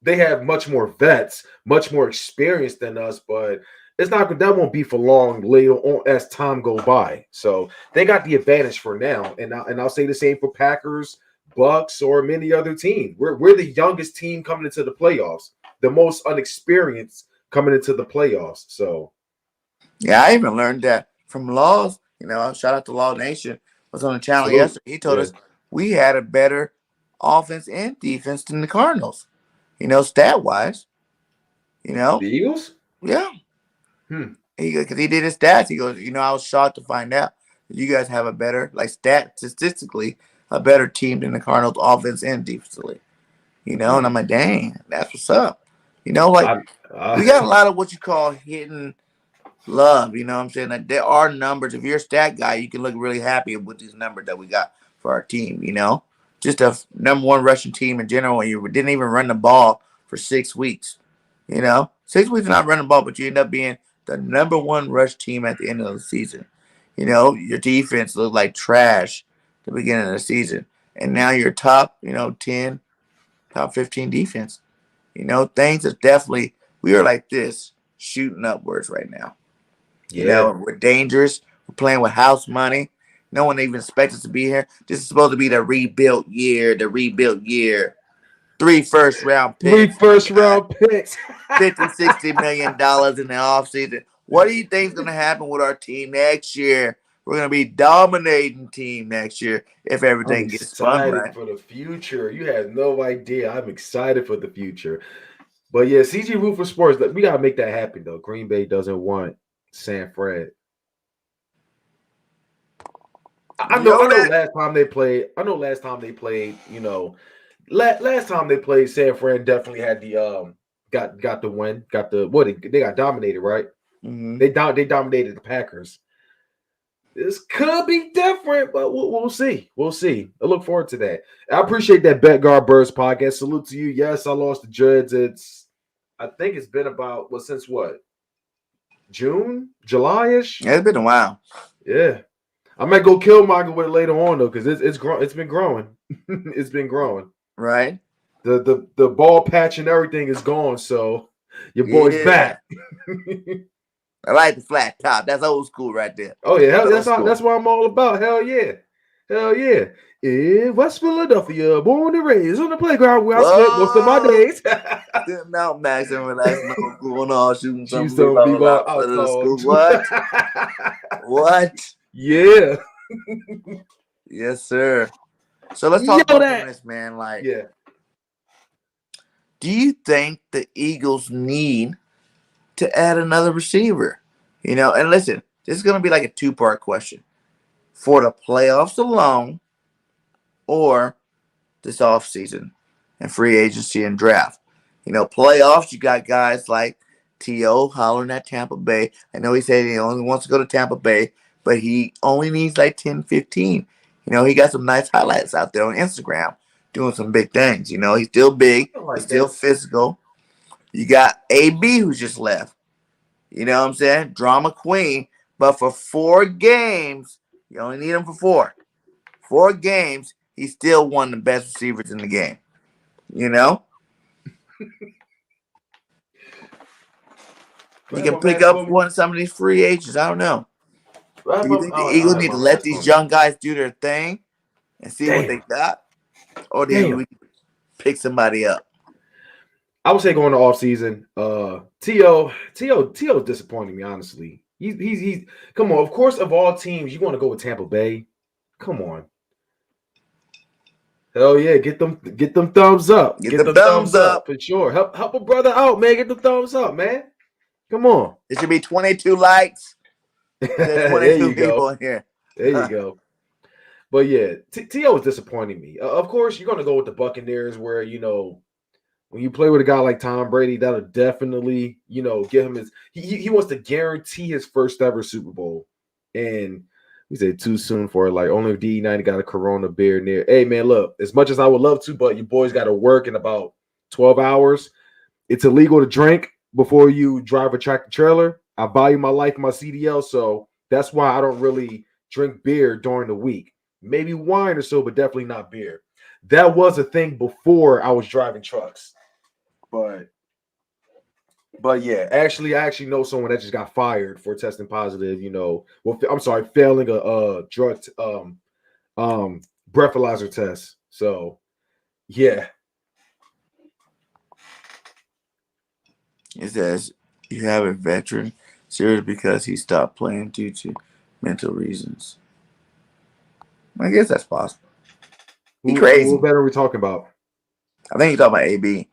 they have much more vets, much more experience than us, but that won't be for long later on as time go by. So they got the advantage for now, and I'll say the same for Packers, Bucks, or many other teams. We're the youngest team coming into the playoffs, the most unexperienced coming into the playoffs. So yeah, I even learned that from Laws. Shout out to Law Nation. Was on the channel yesterday. He told us we had a better offense and defense than the Cardinals. Stat wise. The Eagles? Yeah. Because he did his stats. He goes, I was shocked to find out that you guys have a better, like statistically, a better team than the Cardinals offense and defensively. And I'm like, dang, that's what's up. We got a lot of what you call hidden love. You know what I'm saying? Like, there are numbers. If you're a stat guy, you can look really happy with these numbers that we got for our team, Just a number 1 rushing team in general, and you didn't even run the ball for 6 weeks. 6 weeks not running the ball, but you end up being the number 1 rush team at the end of the season. Your defense looked like trash at the beginning of the season. And now you're top, 10, top 15 defense. Things is definitely, we are like this, shooting upwards right now. Yeah. We're dangerous. We're playing with house money. No one even expects us to be here. This is supposed to be the rebuilt year. 3 first-round picks. 3 first-round picks. $50-60 million in the offseason. What do you think is going to happen with our team next year We're gonna be dominating team next year if I'm everything gets spun excited right. for the future. You have no idea. I'm excited for the future. But yeah, CG root for sports. We gotta make that happen though. Green Bay doesn't want San Fran. I You know. know I know. that? Last time they played. I know. Last time they played. Last time they played, San Fran definitely had the got the win. Got the what? They got dominated, right? Mm-hmm. They dominated the Packers. This could be different, but we'll see. We'll see. I look forward to that. I appreciate that BetGuard Birds podcast. Salute to you. Yes, I lost the Judds. I think it's been about since what? June, July-ish. Yeah, it's been a while. Yeah, I might go kill Michael with it later on though, because it's grown. It's been growing. It's been growing. Right? The ball patch and everything is gone. So your boy's back. I like the flat top. That's old school right there. Oh yeah, that's what I'm all about. Hell yeah. In West Philadelphia, born and raised on the playground where I spent most of my days. Sitting out, Max, and relaxing, no going on, shooting some people outside of the school. What? What? Yeah. Yes, sir. So let's talk about this, man. Like, yeah. Do you think the Eagles need to add another receiver? And listen, this is going to be like a two-part question. For the playoffs alone or this offseason and free agency and draft. Playoffs, you got guys like T.O. hollering at Tampa Bay. I know he said he only wants to go to Tampa Bay, but he only needs like 10, 15. He got some nice highlights out there on Instagram doing some big things. He's still big. He's still physical. You got AB who just left. You know what I'm saying? Drama queen. But for 4 games, you only need him for 4. 4 games, he's still one of the best receivers in the game. He can pick up some of these free agents. I don't know. Do you think the Eagles need to let these young guys do their thing and see what they got? Or do we pick somebody up? I would say going to off season. T.O. is disappointing me, honestly. He's come on. Of course, of all teams, you want to go with Tampa Bay. Come on. Hell yeah, get them thumbs up. Get them thumbs up for sure. Help a brother out, man. Get the thumbs up, man. Come on. It should be 22 likes. There's 22 people in here. There you go. But yeah, T.O. is disappointing me. Of course, you're gonna go with the Buccaneers, where when you play with a guy like Tom Brady, that'll definitely give him he wants to guarantee his first ever Super Bowl. And we said too soon for it. Like only D90 got a Corona beer near. Hey man, look, as much as I would love to, but your boys got to work in about 12 hours. It's illegal to drink before you drive a tractor trailer. I value my life, my CDL, so that's why I don't really drink beer during the week. Maybe wine or so, but definitely not beer. That was a thing before I was driving trucks. But yeah, I actually know someone that just got fired for testing positive, failing a drug breathalyzer test. So yeah. It says you have a veteran serious because he stopped playing due to mental reasons. I guess that's possible. He crazy. What veteran are we talking about? I think he's talking about AB.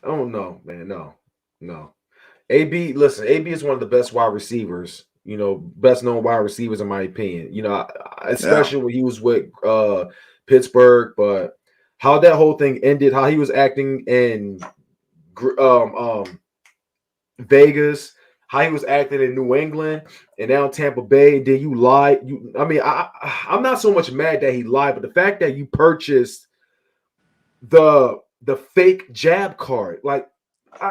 Oh no, man, no. AB, listen, AB is one of the best wide receivers, best known wide receivers in my opinion. Especially when he was with Pittsburgh, but how that whole thing ended, how he was acting in Vegas, how he was acting in New England, and now Tampa Bay. Then you lied. I'm not so much mad that he lied, but the fact that you purchased the fake jab card, like,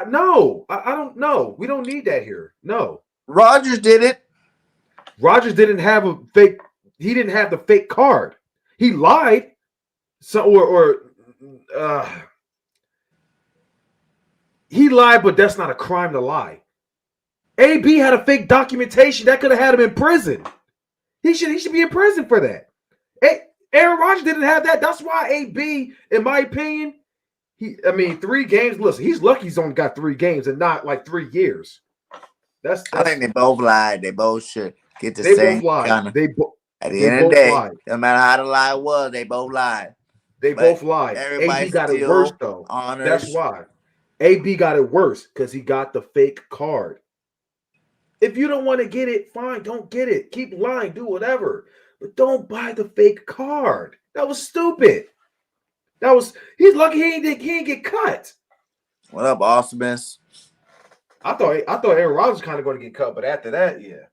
no, I don't know. We don't need that here. No. Rodgers did it. Rodgers didn't have a fake. He didn't have the fake card. He lied. He lied, but that's not a crime to lie. AB had a fake documentation that could have had him in prison. He should be in prison for that. Aaron Rodgers didn't have that. That's why AB, in my opinion, 3 games. Listen, he's lucky he's only got 3 games and not like 3 years. I think they both lied. They both should get the same. They both lied. At the They end of the both day, lied. no matter how the lie was, they both lied. They But both lied. everybody AB got it worse still though. That's honors. why. AB got it worse because he got the fake card. If you don't want to get it, fine, don't get it. Keep lying, do whatever. But don't buy the fake card. That was stupid. He's lucky he ain't get cut. What up, Awesomeness? I thought Aaron Rodgers was kind of going to get cut, but after that, yeah.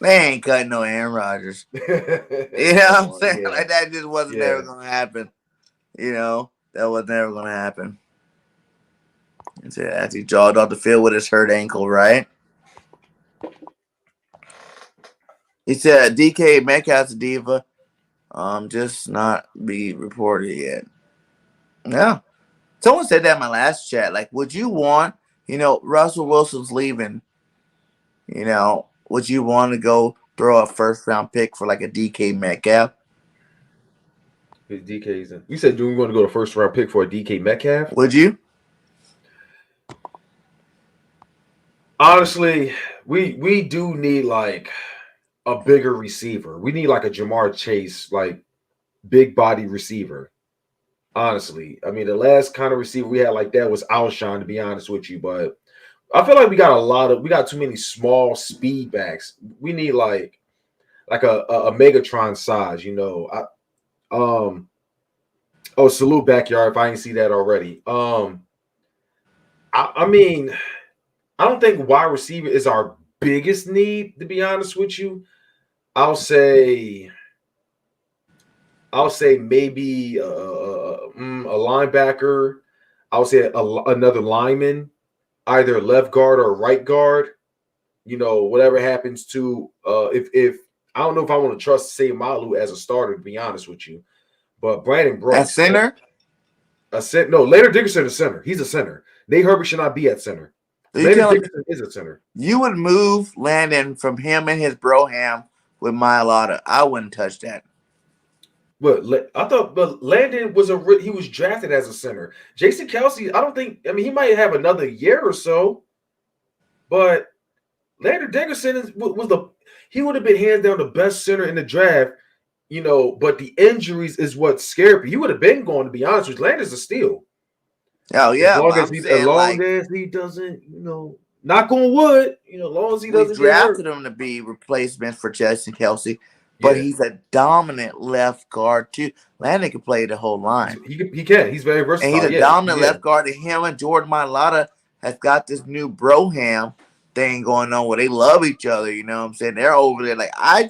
They ain't cutting no Aaron Rodgers. You know what I'm saying? Yeah. Like that just wasn't ever gonna happen. You know, that was never gonna happen. As he jogged off the field with his hurt ankle, right? He said DK Metcalf's a diva. Just not be reported yet. Yeah. Someone said that in my last chat. Like, would you want, Russell Wilson's leaving, would you want to go throw a first round pick for like a DK Metcalf? His DK's in. You said, do we want to go to first round pick for a DK Metcalf? Would you? Honestly, we do need like a bigger receiver. We need like a Jamar Chase, like big body receiver. Honestly, I mean, the last kind of receiver we had like that was Alshon, to be honest with you. But I feel like we got too many small speed backs. We need like a Megatron size, Oh, salute backyard if I ain't see that already. I mean, I don't think wide receiver is our biggest need, to be honest with you. I'll say maybe a linebacker. I'll say another lineman, either left guard or right guard. Whatever happens to if I don't know if I want to trust Malu as a starter, to be honest with you. But Brandon Brooks at center. No, Later Dickerson is center. He's a center. Nate Herbert should not be at center. Later Dickerson is a center. You would move Landon from him and his broham with Mailata. I wouldn't touch that. But Landon he was drafted as a center. Jason Kelsey, he might have another year or so, but Landon Dickerson he would have been hands down the best center in the draft, but the injuries is what scared me. He would have been going, to be honest with you. Landon's a steal. Oh yeah, as long as he doesn't, knock on wood, as long as he doesn't. We drafted him to be replacement for Jason Kelsey. But he's a dominant left guard too. Landon can play the whole line. He can. He's very versatile. And he's a dominant left guard. And him and Jordan Mailata has got this new broham thing going on where they love each other. You know what I'm saying? They're over there. Like I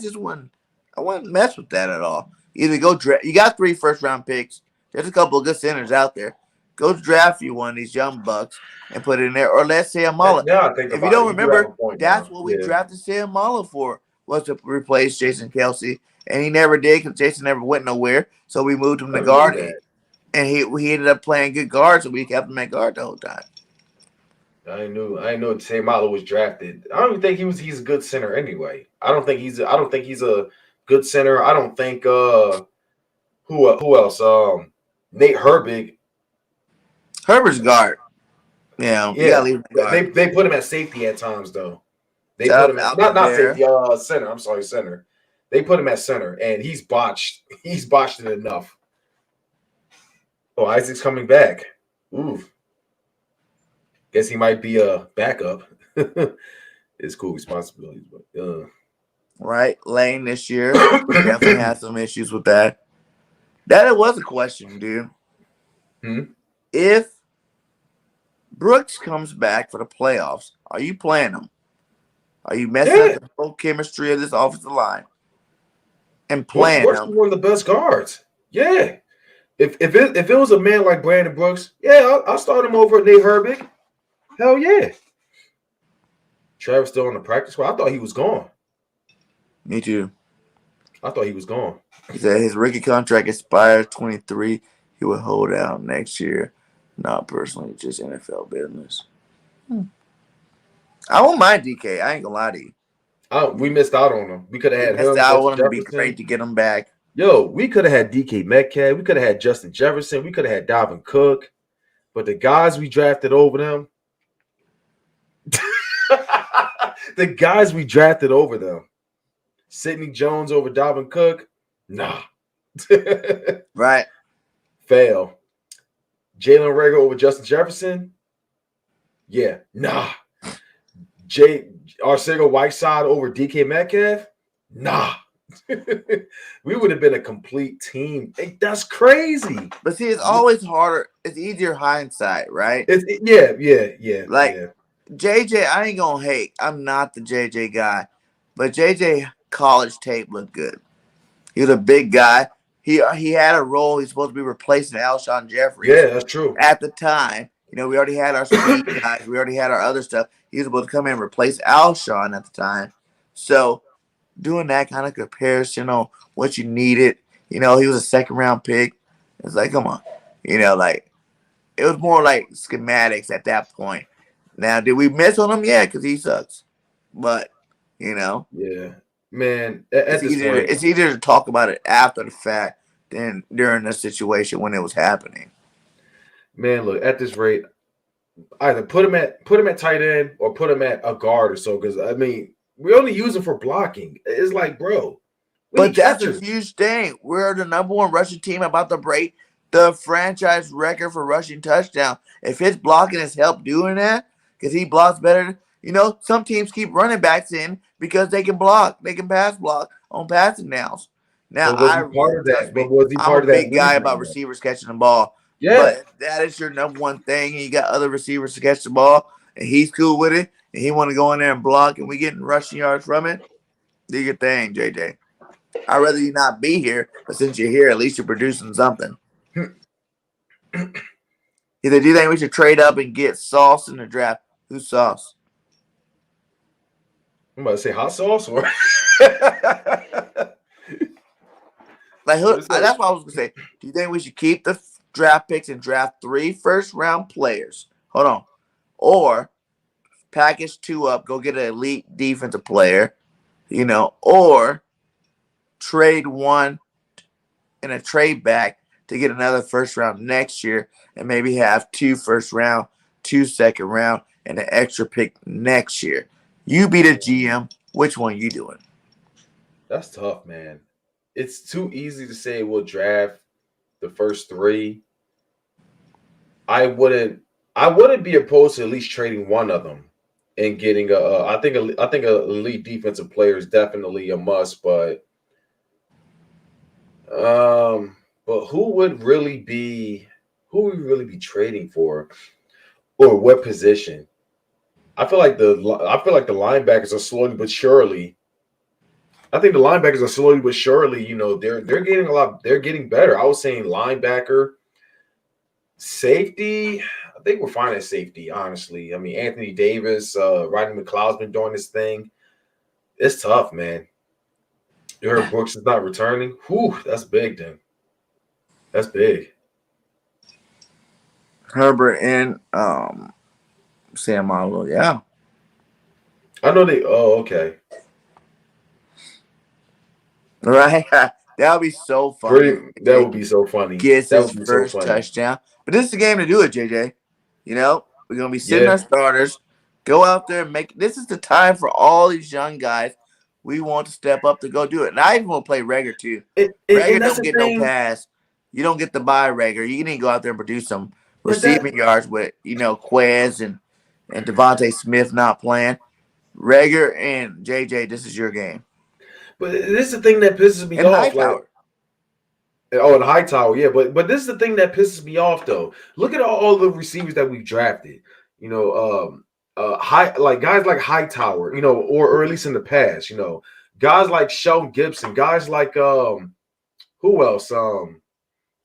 wouldn't mess with that at all. Either go draft. You got 3 first round picks. There's a couple of good centers out there. Go draft you one of these young bucks and put it in there, or let's say Amala. If you don't remember, that's what we drafted Amala for. Was to replace Jason Kelsey, and he never did because Jason never went nowhere. So we moved him to guard, and he ended up playing good guard, so we kept him at guard the whole time. I knew Malo was drafted. I don't even think he's a good center anyway. I don't think he's a good center. I don't think who else? Nate Herbig. Herbert's guard. Yeah. They put him at safety at times though. They put him at not safety, center. I'm sorry, center. They put him at center, and he's botched. He's botched it enough. Oh, Isaac's coming back. Ooh. Guess he might be a backup. It's cool responsibilities, but right. Lane this year definitely had some issues with that. That was a question, dude. If Brooks comes back for the playoffs, are you playing him? Are you messing up the whole chemistry of this offensive line and playing Brooks is one of the best guards? Yeah. If it was a man like Brandon Brooks, I'll start him over Nate Herbig. Hell yeah. Travis still on the practice squad. I thought he was gone. Me too. I thought he was gone. He said his rookie contract expires 23. He will hold out next year. Not personally, just NFL business. I won't mind DK. I ain't gonna lie to you. We missed out on him. We could have had him. I want him to be great to get him back. Yo, we could have had DK Metcalf. We could have had Justin Jefferson. We could have had Dalvin Cook. But the guys we drafted over them, Sidney Jones over Dalvin Cook? Nah. Right. Fail. Jalen Rager over Justin Jefferson? Yeah. Nah. Arcega Whiteside over DK Metcalf? Nah. We would have been a complete team. That's crazy. But see, it's always harder. It's easier hindsight, right? Yeah. Like JJ, I ain't gonna hate. I'm not the JJ guy, but JJ college tape looked good. He was a big guy. He had a role. He's supposed to be replacing Alshon Jeffries. Yeah, that's true. At the time, we already had our speed guys. We already had our other stuff. He was supposed to come in and replace Alshon at the time. So doing that kind of comparison on what you needed, he was a second round pick. It's like, come on, like it was more like schematics at that point. Now, did we miss on him? Yeah, because he sucks. But yeah, man. It's easier to talk about it after the fact than during the situation when it was happening. Man, look, at this rate, either put him at tight end or put him at a guard or so. Because we only use him for blocking. It's like, bro. But that's a huge thing. We're the number one rushing team, about to break the franchise record for rushing touchdown. If his blocking has helped doing that, because he blocks better. Some teams keep running backs in because they can block. They can pass block on passing downs. Now, I'm a big guy about receivers catching the ball. Yeah. But that is your number one thing. You got other receivers to catch the ball, and he's cool with it, and he want to go in there and block, and we getting rushing yards from it. Do your thing, JJ. I'd rather you not be here, but since you're here, at least you're producing something. Either do you think we should trade up and get Sauce in the draft? Who's Sauce? I'm about to say hot sauce or that's what I was gonna say. Do you think we should keep the draft picks and draft 3 first-round players? Hold on. Or package 2 up, go get an elite defensive player, or trade 1 in a trade back to get another first round next year and maybe have 2 first round, 2 second round, and an extra pick next year. You be the GM. Which one you doing? That's tough, man. It's too easy to say we'll draft the first 3. I wouldn't be opposed to at least trading one of them and getting I think a elite defensive player is definitely a must, but who would really be trading for, or what position? I feel like the linebackers are slowly but surely. I think the linebackers are slowly but surely, they're getting they're getting better. I was saying linebacker, safety. I think we're fine at safety, honestly. Anthony Davis, Rodney McLeod's been doing this thing. It's tough, man. You heard Brooks is not returning. Whew, that's big, then. That's big. Herbert and Sam Marlowe, yeah. I know they. Oh, okay. Right, that would be so funny. That would be so funny. Gets his first touchdown, but this is the game to do it, JJ. We're gonna be sitting our starters. Go out there and make. This is the time for all these young guys. We want to step up to go do it. And I even want to play Rager too. Rager don't get no pass. You don't get to buy Rager. You need to go out there and produce some receiving yards with Quez and Devontae Smith not playing. Rager and JJ, this is your game. But this is the thing that pisses me off. Hightower. And Hightower, yeah. But this is the thing that pisses me off, though. Look at all the receivers that we've drafted. Guys like Hightower, or at least in the past, guys like Sheldon Gibson, guys like who else? Who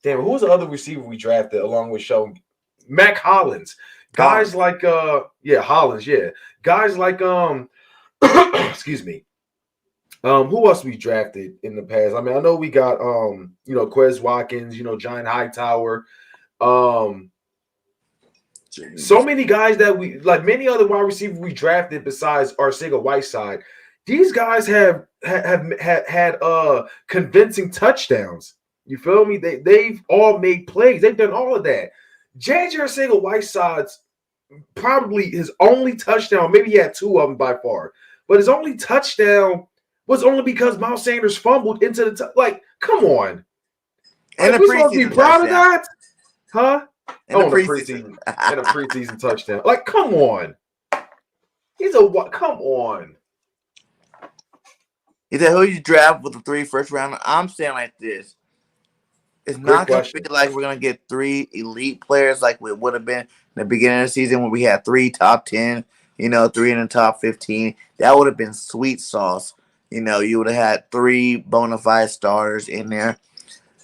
was the other receiver we drafted along with Sheldon? Mac Hollins. Guys like Hollins, yeah. Guys like excuse me. Who else we drafted in the past? I know we got Quez Watkins, Giant Hightower. So many guys that we like, many other wide receivers we drafted besides Arcega Whiteside. These guys have had convincing touchdowns. You feel me? They've all made plays. They've done all of that. JJ Arcega Whiteside's probably his only touchdown. Maybe he had 2 of them by far, but his only touchdown was only because Miles Sanders fumbled into the like. Come on, And like, a we supposed to be preseason proud of touchdown. that, huh? And a In a preseason. preseason touchdown. Like, come on, he's a what? Come on. He said, "Who you draft with the 3 first round?" I'm saying like this. It's Great not going to be question. like we're going to get 3 elite players like we would have been in the beginning of the season when we had 3 top 10, 3 in the top 15. That would have been sweet sauce. You would have had 3 bona fide starters in there.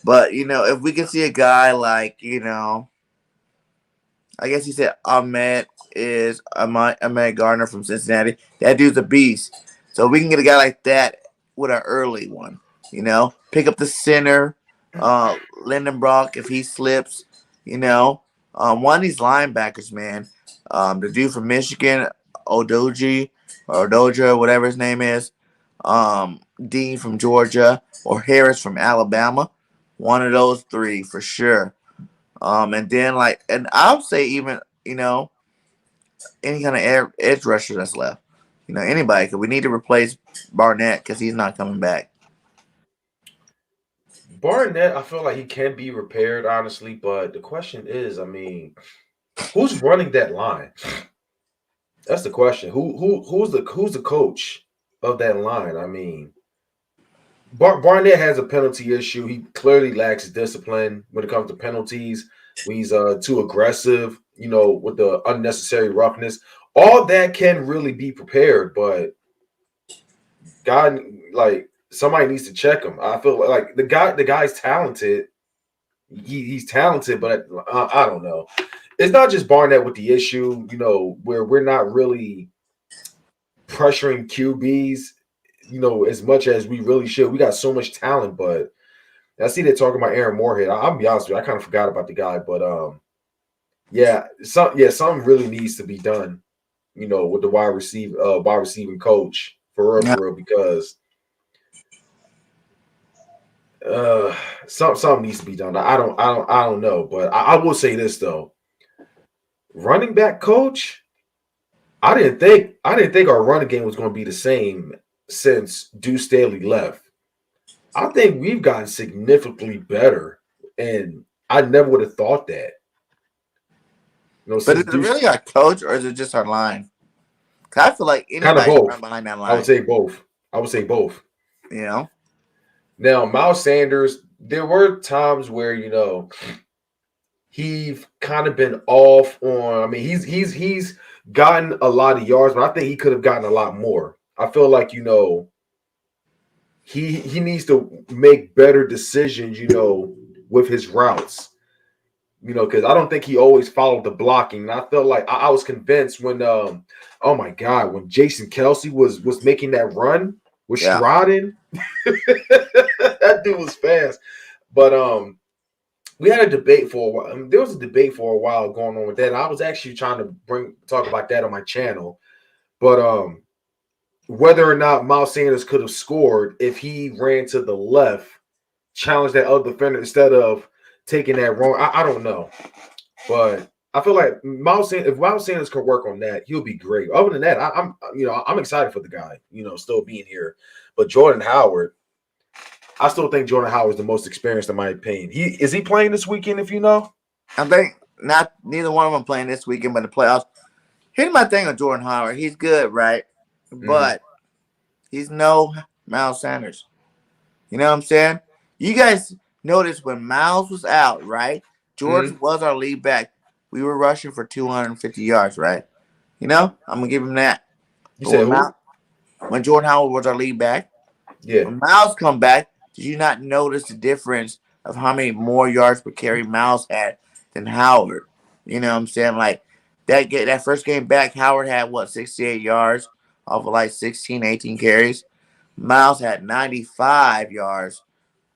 But, if we can see a guy like, I guess he said Ahmed Gardner from Cincinnati. That dude's a beast. So we can get a guy like that with an early one. Pick up the center, Lindenbrock if he slips. One of these linebackers, man. The dude from Michigan, Odoji or Doja, whatever his name is. Dean from Georgia or Harris from Alabama. One of those 3 for sure. And then and I'll say even, any kind of edge rusher that's left. Anybody, because we need to replace Barnett because he's not coming back. Barnett, I feel like he can be repaired, honestly, but the question is, I mean, who's running that line? That's the question. Who's the coach of that line? I mean, Barnett has a penalty issue. He clearly lacks discipline when it comes to penalties. When he's too aggressive, with the unnecessary roughness. All that can really be prepared, but God, like, somebody needs to check him. I feel like the guy's talented. He's talented, but I don't know. It's not just Barnett with the issue, where we're not really pressuring QBs, as much as we really should. We got so much talent, but I see they're talking about Aaron Moorhead. I'll be honest with you, I kind of forgot about the guy, but something really needs to be done, with the wide receiving coach for real, because something needs to be done. I don't know, but I will say this though. Running back coach, I didn't think our running game was going to be the same since Deuce Staley left. I think we've gotten significantly better, and I never would have thought that. But is it really our coach or is it just our line? Because I feel like anybody can run behind that line. I would say both. Now, Miles Sanders, there were times where he's kind of been off on. I mean, he's gotten a lot of yards, but I think he could have gotten a lot more. I feel like he needs to make better decisions, with his routes. Because I don't think he always followed the blocking. And I felt like I was convinced when oh my God, when Jason Kelsey was making that run with Stratton, that dude was fast. But we had a debate for a while. There was a debate for a while going on with that. And I was actually trying to talk about that on my channel. But whether or not Miles Sanders could have scored if he ran to the left, challenged that other defender instead of taking that wrong. I don't know. But I feel like if Miles Sanders can work on that, he'll be great. Other than that, I'm excited for the guy, still being here. But Jordan Howard, I still think Jordan Howard is the most experienced in my opinion. Is he playing this weekend, if you know? I think neither one of them playing this weekend, but the playoffs. Here's my thing on Jordan Howard. He's good, right? But he's no Miles Sanders. You know what I'm saying? You guys noticed when Miles was out, right? George was our lead back. We were rushing for 250 yards, right? I'm going to give him that. You said who? When Jordan Howard was our lead back. Yeah. When Miles come back, did you not notice the difference of how many more yards per carry Miles had than Howard? You know what I'm saying? Like, that first game back, Howard had, 68 yards off of 16, 18 carries. Miles had 95 yards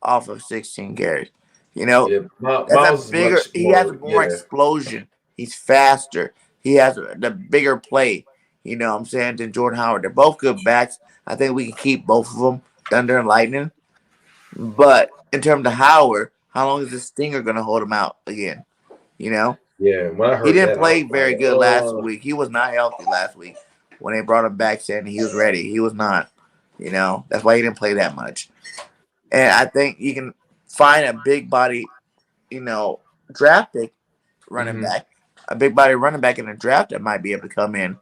off of 16 carries. Miles bigger. He has more explosion. He's faster. He has the bigger play. You know what I'm saying? Than Jordan Howard. They're both good backs. I think we can keep both of them, Thunder and Lightning. But in terms of Howard, how long is this stinger going to hold him out again? Yeah, when I heard he didn't play very good last week. He was not healthy last week when they brought him back saying he was ready. He was not. You know, that's why he didn't play that much. And I think you can find a big body, you know, draft pick running Mm-hmm. back, a big body running back in the draft that might be able to come in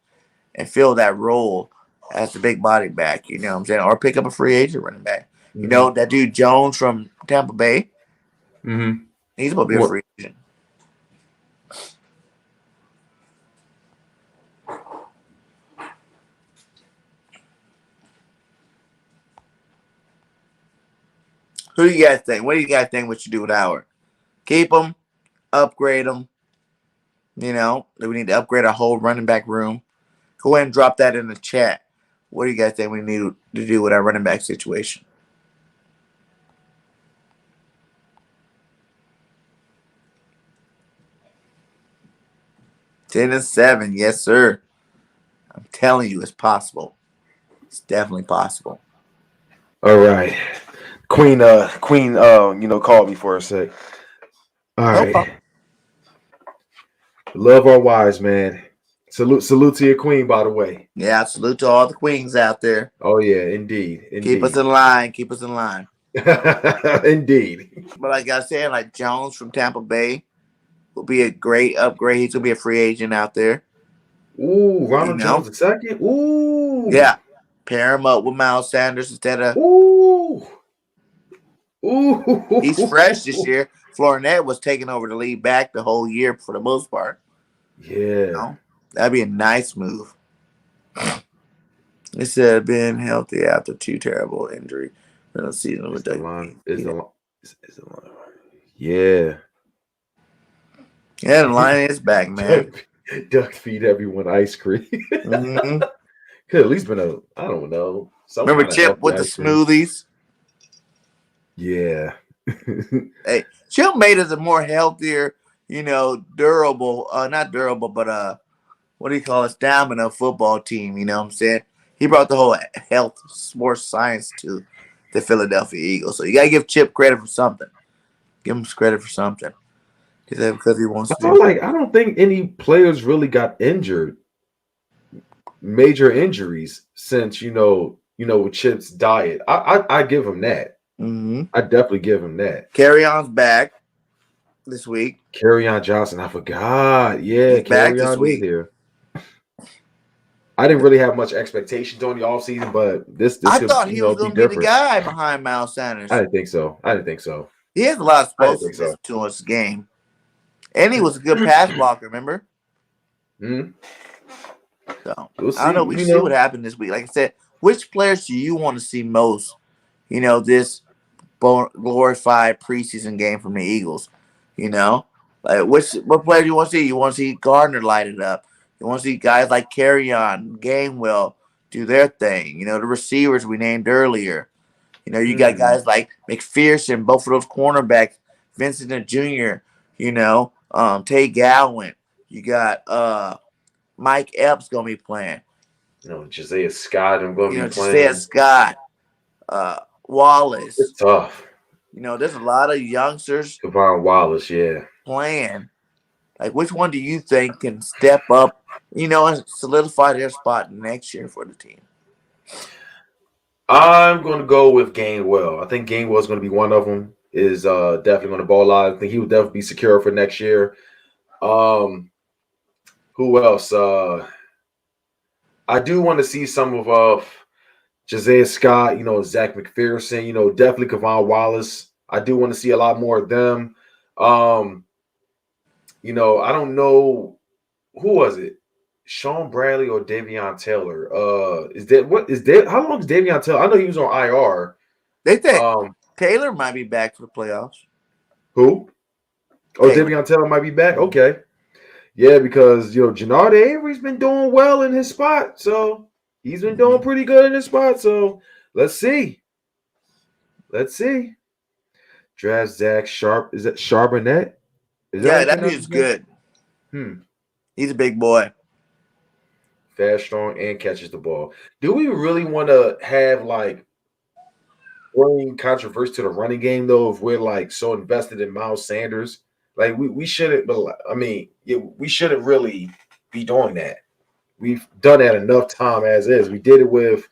and fill that role as the big body back. You know what I'm saying? Or pick up a free agent running back. You Mm-hmm. know, that dude Jones from Tampa Bay, Mm-hmm. he's supposed to be a What? free agent. Who do you guys think? What do you guys think we should do with Howard? Keep him, upgrade him. You know, do we need to upgrade our whole running back room? Go ahead and drop that in the chat. What do you guys think we need to do with our running back situation? 10-7, yes, sir. I'm telling you, it's possible. It's definitely possible. All right. Queen, called me for a sec. All No right. problem. Love our wives, man. Salute to your queen, by the way. Yeah, salute to all the queens out there. Oh yeah, indeed. Keep us in line. Keep us in line. Indeed. But like I said, like Jones from Tampa Bay will be a great upgrade. He's gonna be a free agent out there. Ooh, You Ronald know? Jones II. Ooh. Yeah. Pair him up with Miles Sanders instead of Ooh. Ooh. he's fresh this year. Flournette was taking over the lead back the whole year for the most part. Yeah. You know? That'd be a nice move. It said been healthy after 2 terrible injury for the season with the the line. Is the line. Yeah. Yeah, the line is back, man. Duck feed everyone ice cream. Mm-hmm. Could at least been I don't know. Some Remember kind of Chip healthy with the ice cream. smoothies? Yeah. Hey, Chip made us a more healthier, you know, durable, not durable, but what do you call it, stamina football team, you know what I'm saying? He brought the whole health sports science to the Philadelphia Eagles. So you gotta give Chip credit for something. Give him credit for something. Because he wants I to feel do. like I don't think any players really got injured, major injuries since with Chip's diet. I give him that. Mm-hmm. I definitely give him that. Carry On's back this week. Kerryon Johnson, I forgot. Yeah, He's back Carry this On is week. here. I didn't really have much expectations during the offseason, but this I could thought he was be going to be the different. guy behind Miles Sanders. I didn't think so. He has a lot of I didn't think explosiveness so. to his game. And he was a good pass blocker, remember? Mm-hmm. So, We'll see. I don't know. We see what happened this week. Like I said, which players do you want to see most, this glorified preseason game from the Eagles? Like what player do you want to see? You want to see Gardner light it up. You want to see guys like Carry On, Gainwell do their thing. The receivers we named earlier. You got guys like McPherson, both of those cornerbacks, Vincent Jr., Tay Gowan. You got Mike Epps going to be playing. Josiah Scott, I'm going to be playing. Josiah Scott, Wallace. It's tough. There's a lot of youngsters. Kevon Wallace, yeah. Playing. Like, which one do you think can step up, and solidify their spot next year for the team? I'm going to go with Gainwell. I think Gainwell is going to be one of them. Is definitely going to ball out. I think he will definitely be secure for next year. Who else? I do want to see some of Josiah Scott, Zach McPherson, definitely Kevon Wallace. I do want to see a lot more of them. I don't know who was it, Sean Bradley or Davion Taylor. How long is Davion Taylor? I know he was on IR. They think Taylor might be back for the playoffs. Who? Oh, Davion Taylor might be back. Okay. Yeah, because Jannard Avery's been doing well in his spot. So he's been doing pretty good in his spot. So let's see. Draft Zach Sharp. Is that Charbonnet? That dude's good. He's a big boy. Fast, strong, and catches the ball. Do we really want to have bring controversy to the running game though? If we're so invested in Miles Sanders, we shouldn't. But we shouldn't really be doing that. We've done that enough time as is. We did it with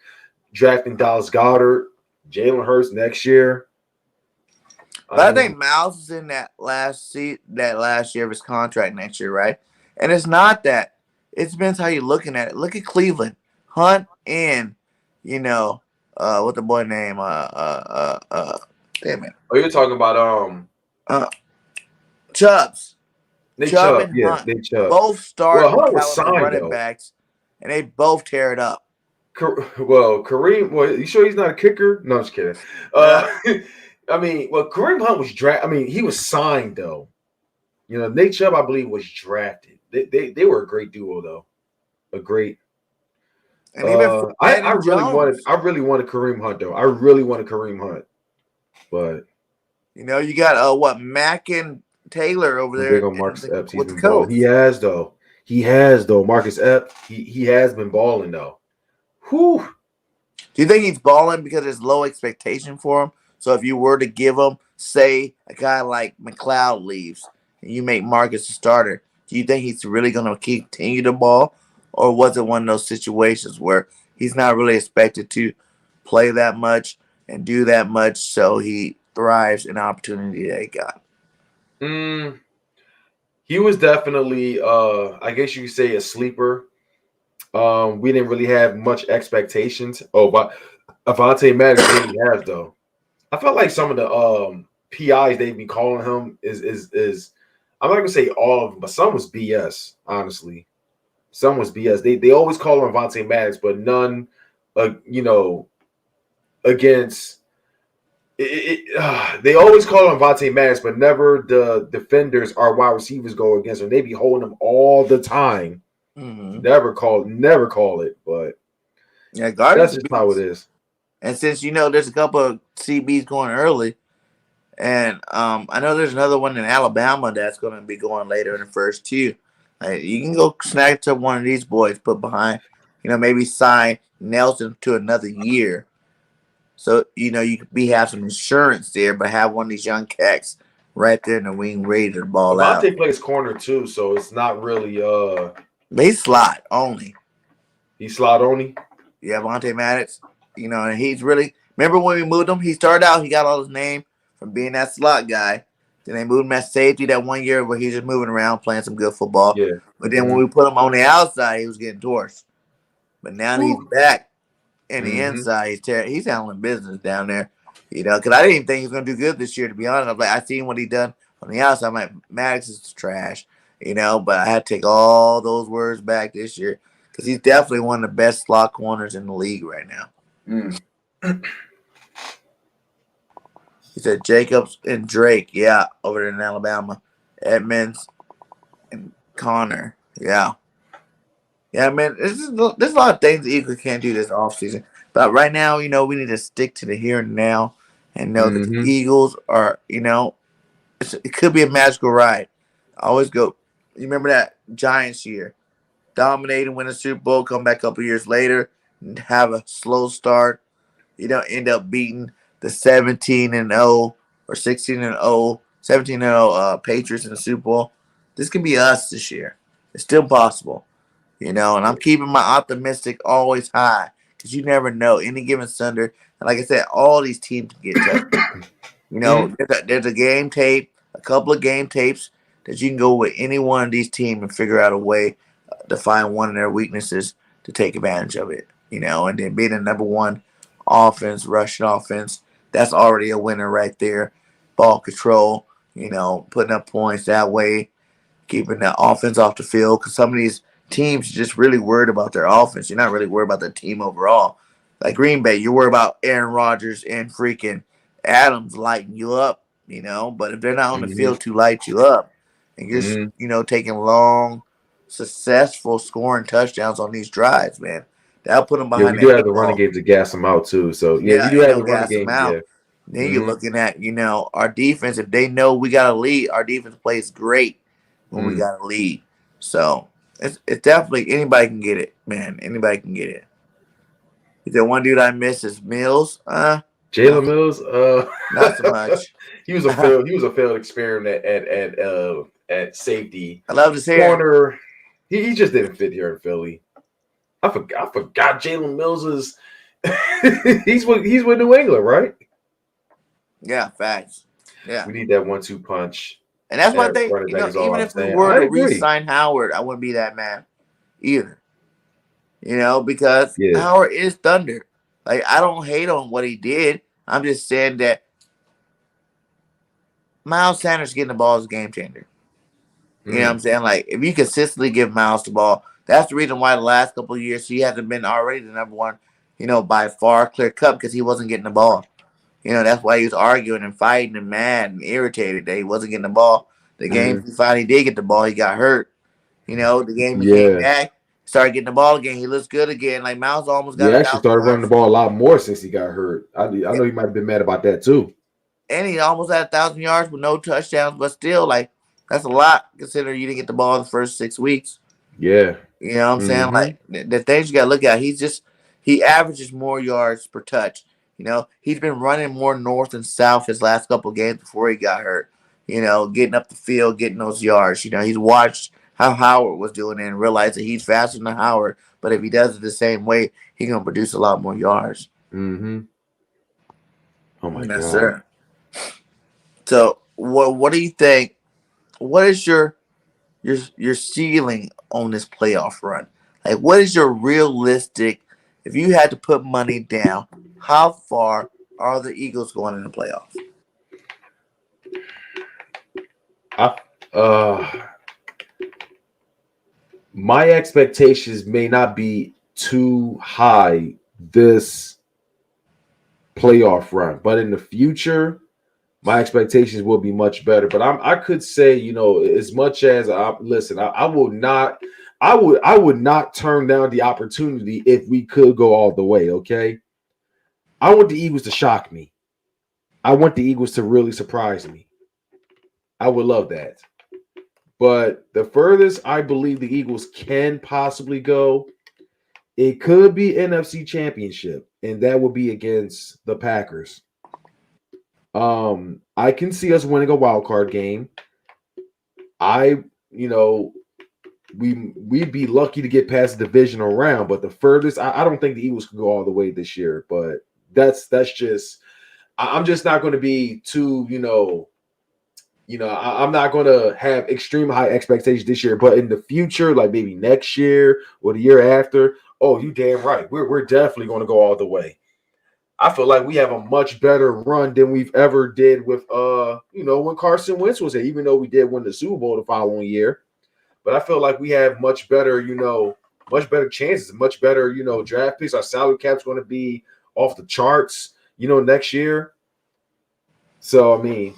drafting Dallas Goddard, Jalen Hurts next year. But I think Miles is in that last year of his contract next year, right? And it's not that. It depends how you're looking at it. Look at Cleveland, Hunt, and what the boy name? Damn it. Oh, you're talking about Chubbs. Nick Chubb Chubb, and yeah, Hunt Nick Chubb. both starting Hunt was caliber signed running though. backs, and they both tear it up. Kareem, you sure he's not a kicker? No, I'm just kidding. I mean, Kareem Hunt was drafted. I mean, he was signed though. Nick Chubb, I believe, was drafted. They were a great duo though. A great. And even I really wanted Kareem Hunt though. I really wanted Kareem Hunt, but you got Mack and Taylor over there big on Marcus Epps. with the coach. He has though. Marcus Epps. He has been balling though. Whew. Do you think he's balling because there's low expectation for him? So if you were to give him, say, a guy like McLeod leaves, and you make Marcus a starter, do you think he's really going to continue to ball? Or was it one of those situations where he's not really expected to play that much and do that much, so he thrives in the opportunity that he got? He was definitely, I guess you could say, a sleeper. We didn't really have much expectations. Oh, but Avonte Maddox really has though. I felt like some of the PIs they've been calling him is I'm not gonna say all of them, but some was BS. Honestly, some was BS. They always call him Avonte Maddox, but none, against. They always call him Avonte Maddox, but never the defenders or wide receivers go against him. They be holding him all the time. Mm-hmm. Never call it, but yeah, that's just how it is. And since there's a couple of CBs going early, and I know there's another one in Alabama that's going to be going later in the first too. You can go snag to one of these boys, put behind, maybe sign Nelson to another year. So, you could have some insurance there, but have one of these young cats right there in the wing ready to ball out. Avonte plays corner too, so it's not really They slot only. He's slot only? Yeah, Avonte Maddox. And he's really remember when we moved him, he started out, he got all his name from being that slot guy. Then they moved him at safety that 1 year where he's just moving around playing some good football. Yeah. But then when we put him on the outside, he was getting torched. But now that he's back in the inside, he's handling business down there. Because I didn't even think he was going to do good this year, to be honest. I seen what he done on the outside. I'm like, Maddox is trash, but I had to take all those words back this year because he's definitely one of the best slot corners in the league right now. He said Jacobs and Drake, yeah, over there in Alabama. Edmonds and Connor, yeah. Yeah, man, there's a lot of things the Eagles can't do this offseason. But right now, we need to stick to the here and now and know that the Eagles are, it could be a magical ride. I always go, you remember that Giants year? Dominating, win a Super Bowl, come back a couple years later and have a slow start. End up beating the 17-0 or 16-0, 17-0 Patriots in the Super Bowl. This can be us this year. It's still possible. And I'm keeping my optimistic always high because you never know. Any given Sunday, and like I said, all these teams can get touched. There's a game tape, a couple of game tapes that you can go with any one of these teams and figure out a way to find one of their weaknesses to take advantage of it. And then being the number one offense, rushing offense, that's already a winner right there. Ball control, putting up points that way, keeping the offense off the field because some of these teams are just really worried about their offense. You're not really worried about the team overall. Like Green Bay, you're worried about Aaron Rodgers and freaking Adams lighting you up, But if they're not on the field to light you up, and you're, taking long, successful scoring touchdowns on these drives, man, that'll put them behind. Yeah, we do have the running game to gas them out too. So we do have the running game. Yeah. Then you're looking at, our defense. If they know we got a lead, our defense plays great when we got a lead. So. It's definitely anybody can get it, man. Anybody can get it. The one dude I miss is Mills. Jalen Mills. Not so much. He was a failed experiment at safety. I love his corner. He just didn't fit here in Philly. I forgot Jalen Mills is He's with New England, right? Yeah, facts. Yeah. We need that 1-2 punch. And that's what At they, running back is all even I'm if we saying. were I to agree. re-sign Howard, I wouldn't be that mad either. Because Yeah. Howard is thunder. Like, I don't hate on what he did. I'm just saying that Miles Sanders getting the ball is a game changer. You know what I'm saying? Like, if you consistently give Miles the ball, that's the reason why the last couple of years he hasn't been already the number one, by far, clear cut, because he wasn't getting the ball. That's why he was arguing and fighting and mad and irritated that he wasn't getting the ball. The game he finally did get the ball, he got hurt. The game he came back, started getting the ball again. He looks good again. Like, Miles almost got He actually 1,000 started running the yards. ball a lot more since he got hurt. I know he might have been mad about that too. And he almost had 1,000 yards with no touchdowns, but still, like, that's a lot considering you didn't get the ball the first 6 weeks. Yeah. You know what I'm saying? Like, the things you got to look at, he averages more yards per touch. He's been running more north and south his last couple of games before he got hurt. Getting up the field, getting those yards. He's watched how Howard was doing it and realized that he's faster than Howard. But if he does it the same way, he's going to produce a lot more yards. Oh, my God. Sir. So, what do you think? What is your ceiling on this playoff run? Like, what is your realistic? If you had to put money down, how far are the Eagles going in the playoffs? My expectations may not be too high this playoff run, but in the future, my expectations will be much better. But I could say, as much as I would not turn down the opportunity if we could go all the way. Okay, I want the Eagles to shock me. I want the Eagles to really surprise me. I would love that. But the furthest I believe the Eagles can possibly go, it could be NFC Championship, and that would be against the Packers. I can see us winning a wild card game. We'd be lucky to get past the divisional round, but the furthest, I don't think the Eagles can go all the way this year. But that's just, I'm just not going to be too, I'm not going to have extreme high expectations this year. But in the future, like maybe next year or the year after, oh, you damn right, we're definitely going to go all the way. I feel like we have a much better run than we've ever did with when Carson Wentz was here, even though we did win the Super Bowl the following year. But I feel like we have much better chances, much better, draft picks. Our salary cap's going to be off the charts, next year. So, I mean,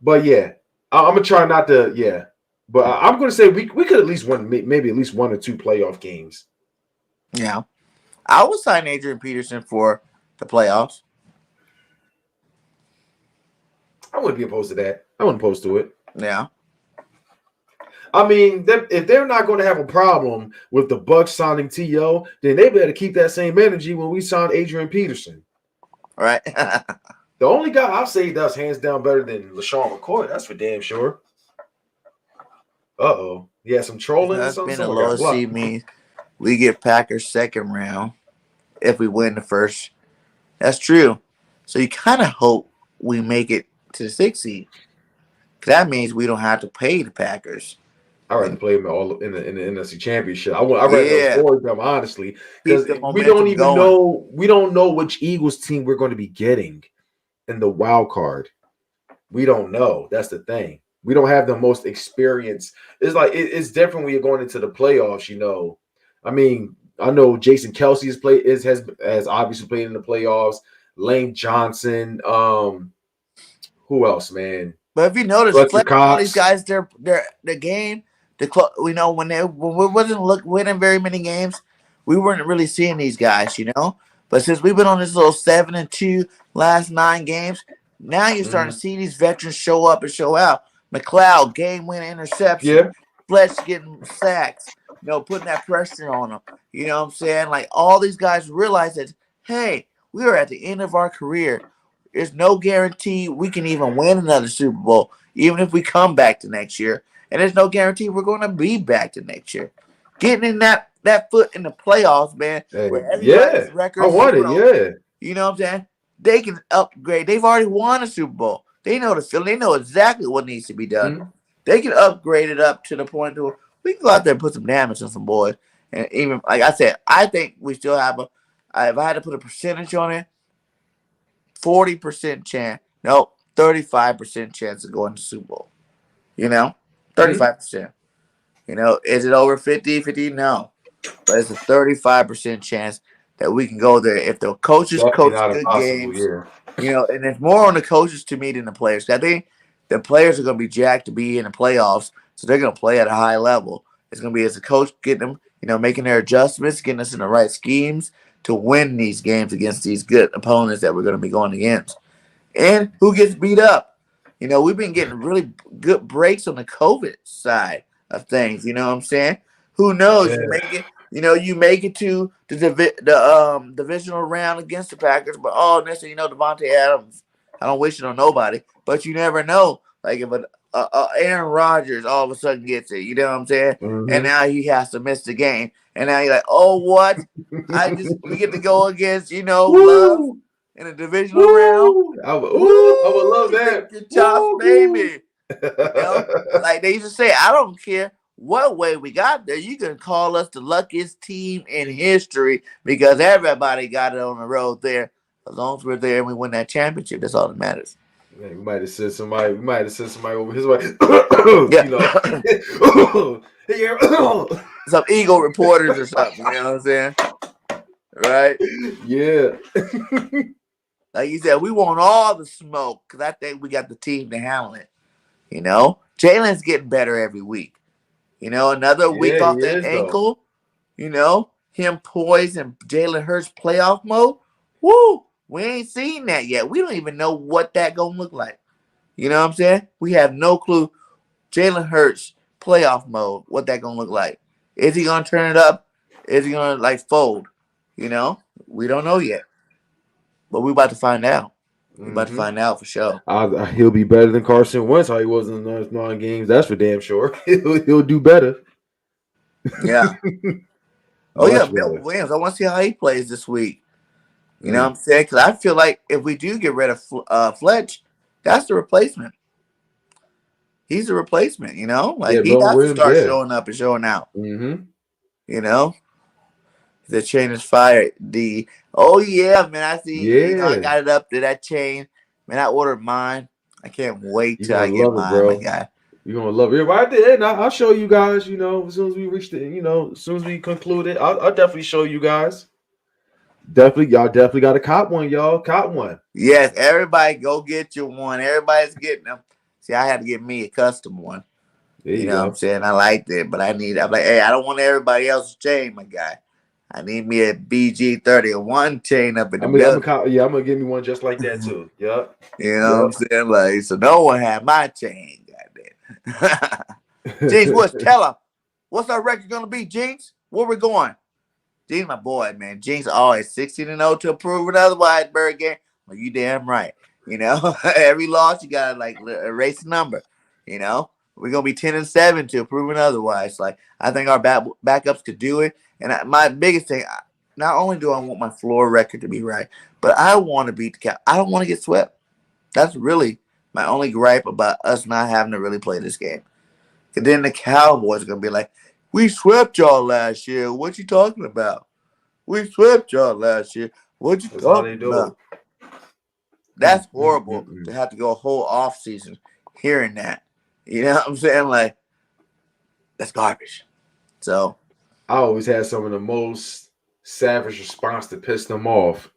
but yeah, I'm going to try not to, yeah. But I'm going to say we could at least win maybe at least 1 or 2 playoff games. Yeah. I would sign Adrian Peterson for the playoffs. I wouldn't be opposed to that. I wouldn't oppose to it. Yeah. I mean, if they're not going to have a problem with the Bucks signing T.O., then they better keep that same energy when we sign Adrian Peterson. All right. The only guy I'll say he does hands down better than LaShawn McCoy, that's for damn sure. Uh-oh. Yeah, some trolling or something. Been the lowest seed means we get Packers second round if we win the first. That's true. So you kind of hope we make it to the 6th seed. That means we don't have to pay the Packers. I'd rather play them all in the NFC Championship. I'd rather avoid them, honestly, because we don't know which Eagles team we're going to be getting in the wild card. We don't know. That's the thing. We don't have the most experience. It's like it's different when you're going into the playoffs. I mean, I know Jason Kelsey has obviously played in the playoffs. Lane Johnson. Who else, man? But if you notice, all these guys, their game, when we wasn't winning very many games, we weren't really seeing these guys, But since we've been on this little 7-2 last 9 games, now you're starting to see these veterans show up and show out. McLeod, game-winning interception. Yeah. Fletch getting sacks. Putting that pressure on them. You know what I'm saying? Like, all these guys realize that, hey, we are at the end of our career. There's no guarantee we can even win another Super Bowl, even if we come back to next year. And there's no guarantee we're going to be back to next year. getting in that foot in the playoffs, man, Hey, where everybody's yeah, I record want it. zero. Yeah. You know what I'm saying? They can upgrade. They've already won a Super Bowl. They know the feeling. They know exactly what needs to be done. Mm-hmm. They can upgrade it up to the point where we can go out there and put some damage on some boys. And even like I said, I think we still have if I had to put a percentage on it, 40% chance. No, 35% chance of going to Super Bowl. You know, 35%. You know, is it over 50? No, but it's a 35% chance that we can go there if the coaches Definitely coach not good impossible. games. Yeah. You know, and it's more on the coaches to me than the players. I think the players are going to be jacked to be in the playoffs, so they're going to play at a high level. It's going to be as a coach getting them, making their adjustments, getting us in the right schemes to win these games against these good opponents that we're going to be going against. And who gets beat up? We've been getting really good breaks on the COVID side of things. You know what I'm saying? Who knows? Yeah. You make it to the divisional round against the Packers, but next thing you know, Devontae Adams. I don't wish it on nobody, but you never know. Like if Aaron Rodgers all of a sudden gets it, you know what I'm saying? Mm-hmm. And now he has to miss the game, and now you're like, oh, what? We get to go against Love in a divisional round. I would love that. Your chops, baby. Like they used to say, I don't care what way we got there. You can call us the luckiest team in history because everybody got it on the road there. As long as we're there and we win that championship, that's all that matters. Man, we might have sent somebody. Over his way. Some Eagle reporters or something. You know what I'm saying? Right? Yeah. Like you said, we want all the smoke because I think we got the team to handle it. Jalen's getting better every week. Another week off that ankle. Him poised and Jalen Hurts playoff mode. Woo! We ain't seen that yet. We don't even know what that gonna look like. You know what I'm saying? We have no clue. Jalen Hurts playoff mode, what that gonna look like? Is he gonna turn it up? Is he gonna fold? We don't know yet. But we about to find out. We're about to find out for sure. He'll be better than Carson Wentz. How he was in the 9 games. That's for damn sure. He'll do better. Yeah. Bill Williams. I want to see how he plays this week. You know what I'm saying? Because I feel like if we do get rid of Fletch, that's the replacement. He's a replacement, he has to start showing up and showing out. Mm-hmm. The chain is fired. Man, I see. Yeah. I got it up to that chain. Man, I ordered mine. I can't wait till I get mine, my guy. You're gonna love it right there. And I'll show you guys, as soon as we reach as soon as we conclude it, I'll definitely show you guys. Y'all definitely got to cop one, y'all. Cop one. Yes, everybody go get you one. Everybody's getting them. See, I had to get me a custom one. You know what I'm saying? I liked it, but I'm like, hey, I don't want everybody else's chain, my guy. I need me a BG31 chain up in the building. I'm gonna give me one just like that too. Yep. You know what I'm saying? Like, so no one had my chain, goddamn. Jinx, tell her, what's our record gonna be, Jinx? Where we going? Jinx, my boy, man. Jinx always 16-0 to prove it otherwise, Bird game. Well, you damn right. Every loss you gotta erase the number. We're gonna be 10-7 to prove it otherwise. Like, I think our backups could do it. And my biggest thing, not only do I want my floor record to be right, but I want to beat the Cowboys. I don't want to get swept. That's really my only gripe about us not having to really play this game. And then the Cowboys are going to be like, we swept y'all last year. What you talking about? We swept y'all last year. What you talking about? That's horrible to have to go a whole offseason hearing that. You know what I'm saying? Like, that's garbage. So I always had some of the most savage response to piss them off.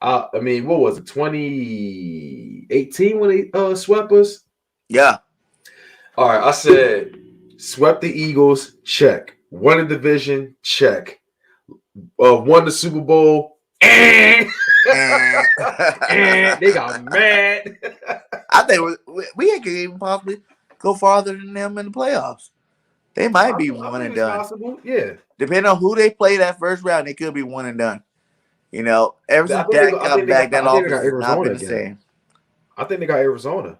I mean, what was it, 2018 when they swept us? Yeah. All right, I said, swept the Eagles, check. Won the division, check. Won the Super Bowl, they got mad. I think we could even possibly go farther than them in the playoffs. They might be one and done. Possible. Yeah. Depending on who they play that first round, they could be one and done. Ever since Dak got back, that offense has not been the same. I think they got Arizona.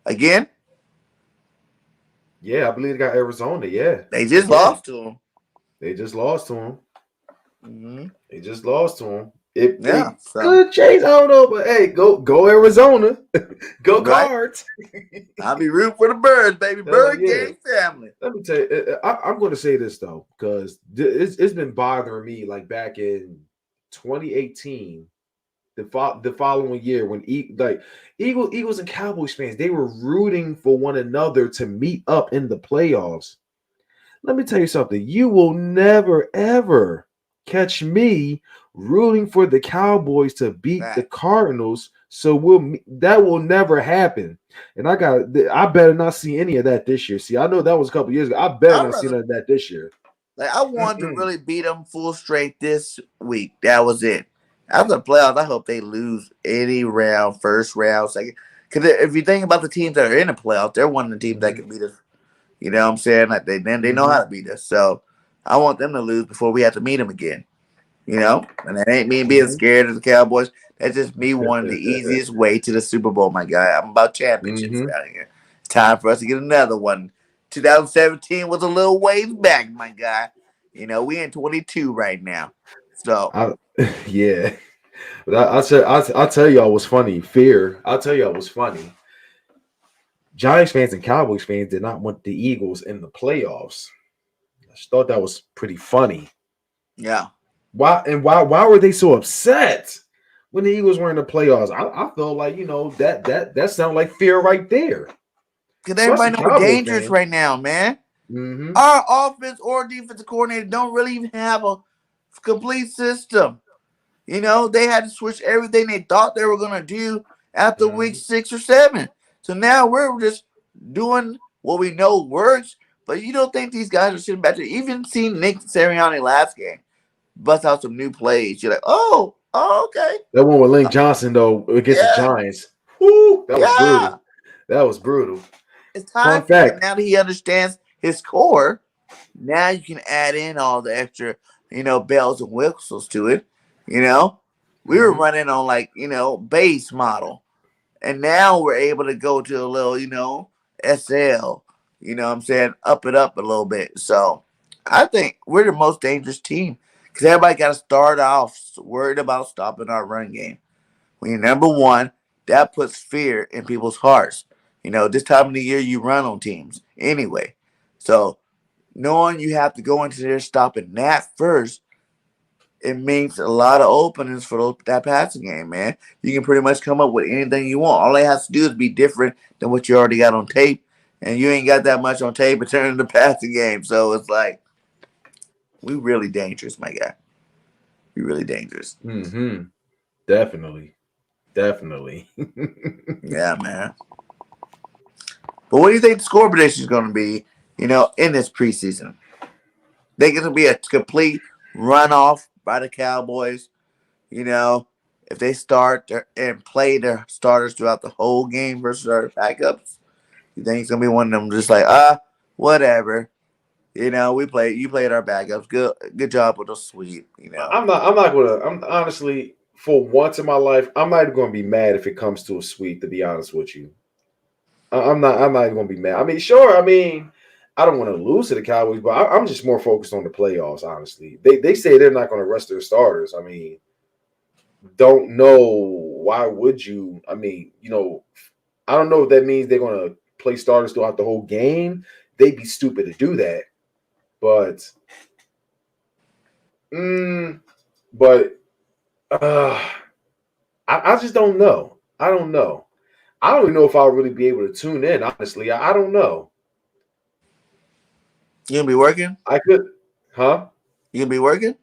Again? Yeah, I believe they got Arizona. Yeah, They they just did. lost to them. They just lost to him. Mm-hmm. They just lost to him. If Yeah. they So could change, I don't know, but hey, go Arizona, go right, Cards. I'll be rooting for the Birds, baby. Hell Bird yeah. gang family. Let me tell you, I'm going to say this though, because it's been bothering me. Like back in 2018, the following year, when Eagles and Cowboys fans, they were rooting for one another to meet up in the playoffs. Let me tell you something. You will never ever catch me rooting for the Cowboys to beat the Right. Cardinals. So that will never happen. And I better not see any of that this year. See, I know that was a couple years ago. I better I'd not see rather none of that this year. like I wanted to Mm-mm. really beat them full straight this week. That was it. After the playoffs, I hope they lose any round, first round, second. Because if you think about the teams that are in the playoffs, they're one of the teams that Mm-hmm. can beat us. You know what I'm saying? Like they know Mm-hmm. how to beat us. So I want them to lose before we have to meet them again. You know, and that ain't me being scared of the Cowboys. That's just me wanting the easiest way to the Super Bowl, my guy. I'm about championships Mm-hmm. around here. It's time for us to get another one. 2017 was a little ways back, my guy. You know, we in 22 right now. So I, yeah. But I'll tell y'all what's funny. Fear. I'll tell y'all what's funny. Giants fans and Cowboys fans did not want the Eagles in the playoffs. I just thought that was pretty funny. yeah, Why were they so upset when the Eagles were in the playoffs? I felt like that sounded like fear right there, because especially everybody know we're Cowboy dangerous fans. right now, man. Mm-hmm. Our offense or defensive coordinator don't really even have a complete system. You know, they had to switch everything they thought they were gonna do after week Mm-hmm. 6 or 7. So now we're just doing what we know works. But you don't think these guys are sitting back there? Even seeing Nick Sirianni last game bust out some new plays. You're like, oh, okay, That one with Link Johnson though against the yeah, Giants. Woo, that was brutal. yeah. That was brutal. It's time Fun for him fact. now that he understands his core. Now you can add in all the extra, bells and whistles to it. You know, we were Mm-hmm. running on like base model, and now we're able to go to a little SL. You know what I'm saying, up it up a little bit. So I think we're the most dangerous team because everybody got to start off worried about stopping our run game. When you're number one, that puts fear in people's hearts. This time of the year you run on teams anyway. So knowing you have to go into there stopping that first, it means a lot of openings for that passing game, man. You can pretty much come up with anything you want. All they have to do is be different than what you already got on tape, and you ain't got that much on tape to turn into the passing game. So it's like we really dangerous, my guy. We really dangerous. Mm-hmm. Definitely. Definitely. Yeah, man. But what do you think the score prediction is going to be? In this preseason, think it's going to be a complete runoff by the Cowboys. You know, if they start and play their starters throughout the whole game versus our backups, you think it's gonna be one of them just like whatever. You played our backups. Good job with the sweep. I'm honestly, for once in my life, I'm not even gonna be mad if it comes to a sweep, to be honest with you. I'm not even gonna be mad. I mean, sure, I don't want to lose to the Cowboys, but I'm just more focused on the playoffs, honestly. They say they're not gonna rest their starters. I mean, don't know why would you? I mean, I don't know if that means they're gonna play starters throughout the whole game. They'd be stupid to do that. But mm, but uh I just don't know. I don't know. I don't even know if I'll really be able to tune in, honestly. I don't know. You gonna be working? I could, huh? You gonna be working?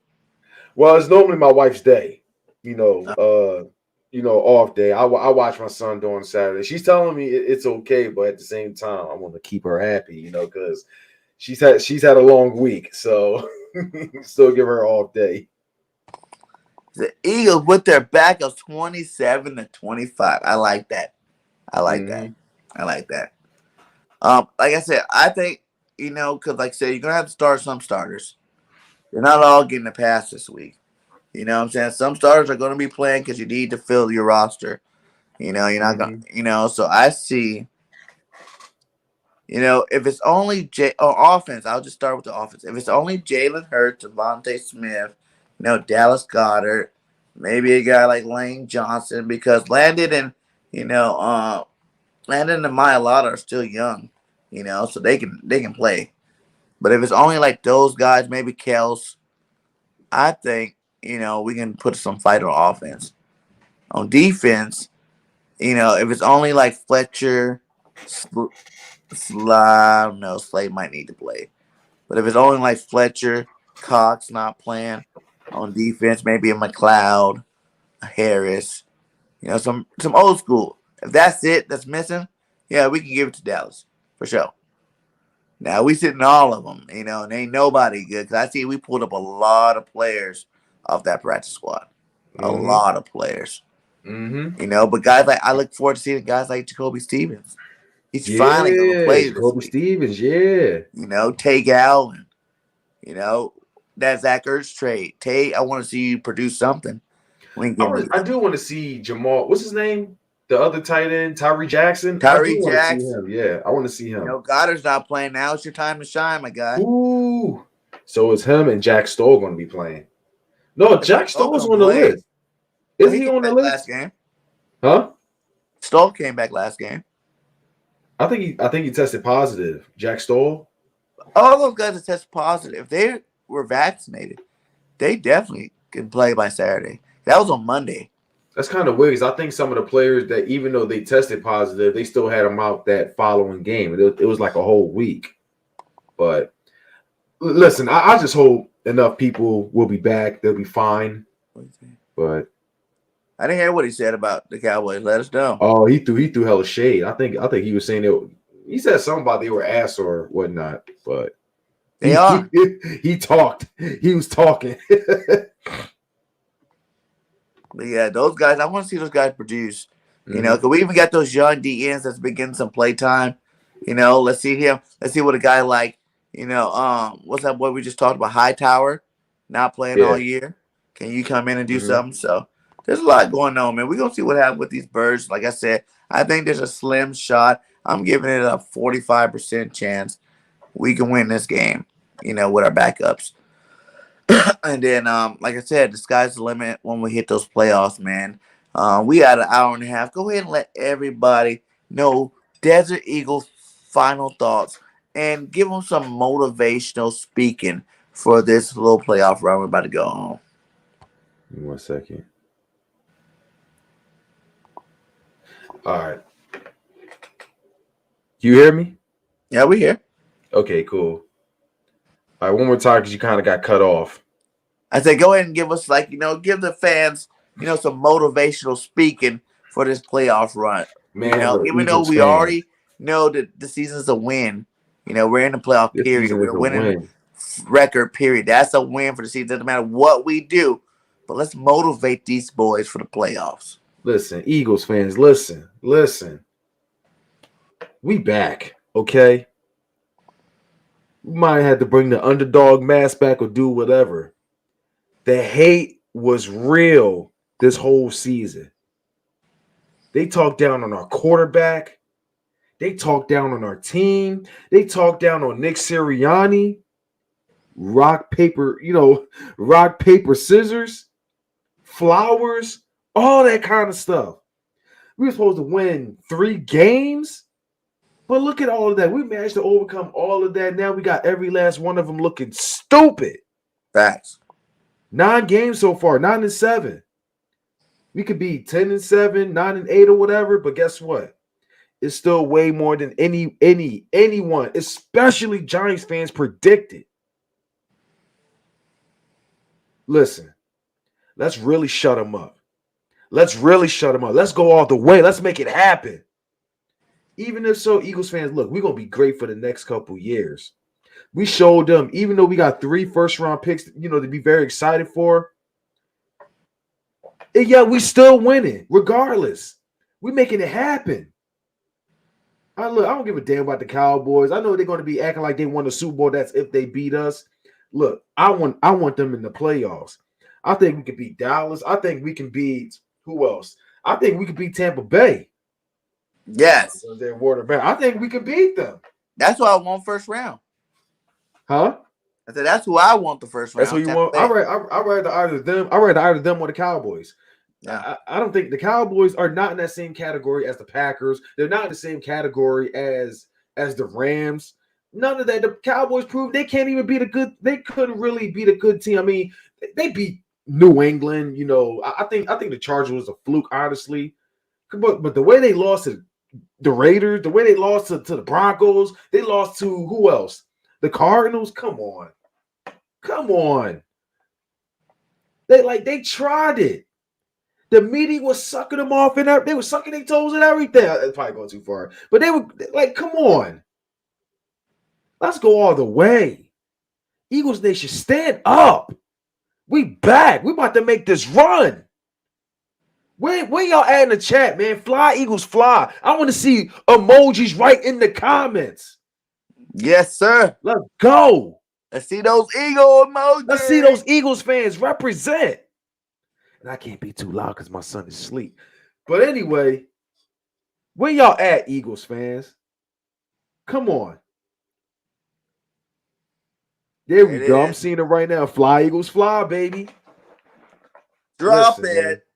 Well, it's normally my wife's day, Uh, off day. I watch my son during Saturday. She's telling me it's okay, but at the same time, I want to keep her happy, because she's had a long week, so still give her off day. the Eagles with their backups 27-25. I like that. I like that. Hmm. I like that. Like I said, I think because like I said, you're gonna have to start some starters. You're not all getting a pass this week. You know what I'm saying? Some starters are going to be playing because you need to fill your roster. You're not going Hmm. to, so I see If it's only offense, I'll just start with the offense. If it's only Jalen Hurts, Devontae Smith, Dallas Goddard, maybe a guy like Lane Johnson, because Landon and Mailata are still young, so they can play. But if it's only like those guys, maybe Kels, I think we can put some fight on offense. On defense, if it's only like Fletcher, I don't know, Slade might need to play. But if it's only like Fletcher, Cox not playing on defense, maybe a McLeod, a Harris, some old school. If that's it, that's missing, yeah, we can give it to Dallas for sure. Now we sitting all of them, and ain't nobody good. Cause I see we pulled up a lot of players off that practice squad, a lot of players. But guys like I look forward to seeing guys like Jacoby Stevens. He's finally gonna play this Jacoby week. Stevens, yeah. Take Allen. That Zach Ertz trade. Tate, I want to see you produce something. I do want to see Jamal. What's his name? The other tight end, Tyree Jackson. Tyree Jackson. See him. Yeah, I want to see him. Goddard's not playing now. It's your time to shine, my guy. Ooh. So it's him and Jack Stoll going to be playing. No, Jack Stoll's on the list. Is he on the list? Last game. Huh? Stoll came back last game. I think he tested positive. Jack Stoll. All those guys that tested positive, if they were vaccinated, they definitely can play by Saturday. That was on Monday. That's kind of weird because I think some of the players that even though they tested positive, they still had them out that following game. It was like a whole week. But listen, I just hope enough people will be back. They'll be fine. But I didn't hear what he said about the Cowboys. Let us know. Oh, he threw hella shade. I think he was saying he said something about they were ass or whatnot. But they are. He talked. He was talking. But yeah, those guys, I want to see those guys produce. Because we even got those young DNs that's been getting some play time. Let's see him. Let's see what a guy like, what's that boy we just talked about, Hightower, not playing all year. Can you come in and do something? So there's a lot going on, man. We're going to see what happens with these birds. Like I said, I think there's a slim shot. I'm giving it a 45% chance we can win this game, with our backups. And then, like I said, the sky's the limit when we hit those playoffs, man. We got an hour and a half. Go ahead and let everybody know Desert Eagles' final thoughts and give them some motivational speaking for this little playoff run we're about to go on. 1 second. All right. You hear me? Yeah, we here. Okay, cool. All right, one more time because you kind of got cut off. I said, go ahead and give us, give the fans, some motivational speaking for this playoff run. Man, even though we already know that the season's a win, we're in the playoff period. We're winning record period. That's a win for the season. Doesn't matter what we do, but let's motivate these boys for the playoffs. Listen, Eagles fans, listen. We back, okay? We might have to bring the underdog mask back or do whatever. The hate was real this whole season. They talked down on our quarterback. They talked down on our team. They talked down on Nick Sirianni. Rock, paper, scissors, flowers, all that kind of stuff. We were supposed to win 3 games. But look at all of that. We managed to overcome all of that. Now we got every last one of them looking stupid. Facts. 9 games so far, 9-7. We could be 10-7, 9-8 or whatever, but guess what? It's still way more than anyone, especially Giants fans, predicted. Listen, let's really shut them up. Let's go all the way. Let's make it happen. Even if so, Eagles fans, look, we're going to be great for the next couple years. We showed them, even though we got 3 first-round picks, to be very excited for. And yeah, we still winning, regardless. We're making it happen. I don't give a damn about the Cowboys. I know they're going to be acting like they won the Super Bowl. That's if they beat us. Look, I want them in the playoffs. I think we can beat Dallas. I think we can beat who else? I think we can beat Tampa Bay. Yes. I think we can beat them. That's who I want first round. Huh? I said that's who I want the first round. That's what you want. I rather either them. I rather either them or the Cowboys. Yeah. I don't think the Cowboys are not in that same category as the Packers. They're not in the same category as the Rams. None of that. The Cowboys proved they can't even beat a good. They couldn't really beat a good team. I mean, they beat New England. I think the Chargers was a fluke, honestly. But the way they lost to the Raiders, the way they lost to the Broncos, they lost to who else? The Cardinals. Come on. They tried it. The media was sucking them off and they were sucking their toes and everything. That's probably going too far. But they were like, come on. Let's go all the way. Eagles Nation, stand up. We back. We about to make this run. Where y'all at in the chat, man? Fly, Eagles, fly. I want to see emojis right in the comments. Yes, sir. Let's go. Let's see those Eagle emojis. Let's see those Eagles fans represent. And I can't be too loud because my son is asleep. But anyway, where y'all at, Eagles fans? Come on. There we go. I'm seeing it right now. Fly, Eagles, fly, baby. Drop it.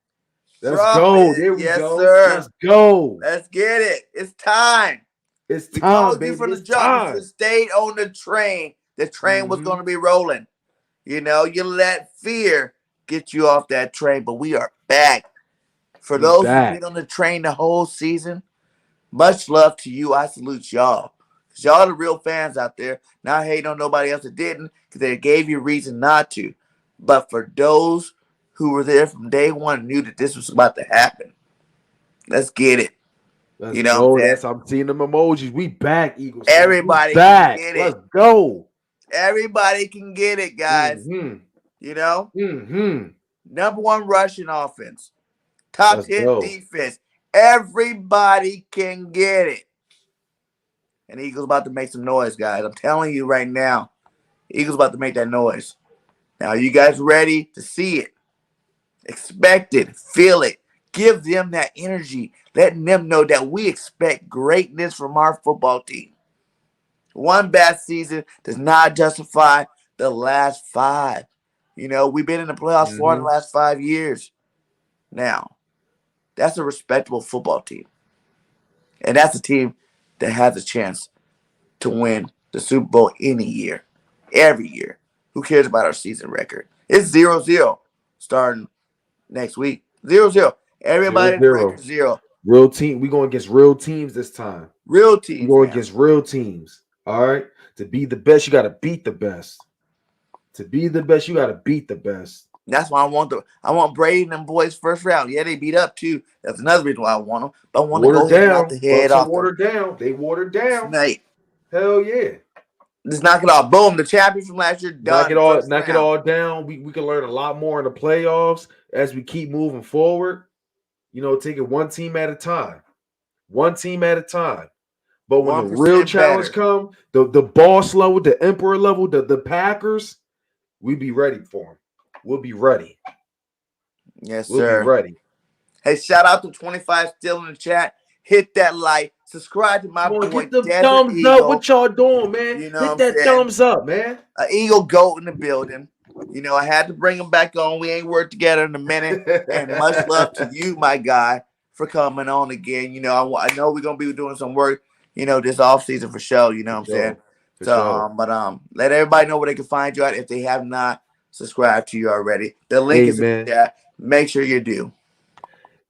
Let's go. There we go. Sir. Let's go. Let's get it. It's time. It's time, baby. You from the jump. You stayed on the train. The train was going to be rolling. You let fear get you off that train, but we are back. For those who've been on the train the whole season, much love to you. I salute y'all. Because y'all are the real fans out there. Not hating on nobody else that didn't, because they gave you a reason not to. But for those who were there from day one, knew that this was about to happen. Let's get it. Let's go. I'm seeing them emojis. We back, Eagles. Everybody can get it. Let's go. Everybody can get it, guys. Number one rushing offense. Top 10 defense. Everybody can get it. And the Eagles about to make some noise, guys. I'm telling you right now. Eagles about to make that noise. Now, are you guys ready to see it? Expect it. Feel it. Give them that energy. Letting them know that we expect greatness from our football team. One bad season does not justify the last 5. We've been in the playoffs for the last 5 years. Now, that's a respectable football team. And that's a team that has a chance to win the Super Bowl any year. Every year. Who cares about our season record? It's 0-0 starting next week. 0-0. Everybody 0-0. Real team. We're going against real teams this time. Real teams. We're going against real teams. All right. To be the best, you got to beat the best. To be the best, you got to beat the best. That's why I want Brady and them boys first round. Yeah, they beat up too. That's another reason why I want them. But I want to go ahead and knock the head off. They watered down. Snake. Hell yeah. Just knock it off. Boom. The champion from last year done. Knock it all down. We can learn a lot more in the playoffs as we keep moving forward. Take it one team at a time. One team at a time. But when the real challenge come, the boss level, the emperor level, the Packers, we be ready for them. We'll be ready. Yes, sir. We'll be ready. Hey, shout out to 25 still in the chat. Hit that like. Subscribe to my boy. Get the thumbs up. What y'all doing, man? Hit that thumbs up, man. An Eagle goat in the building. I had to bring him back on. We ain't worked together in a minute. And much love to you, my guy, for coming on again. I know we're gonna be doing some work, this offseason for sure. You know what I'm saying? But let everybody know where they can find you at if they have not subscribed to you already. The link is in there. Make sure you do.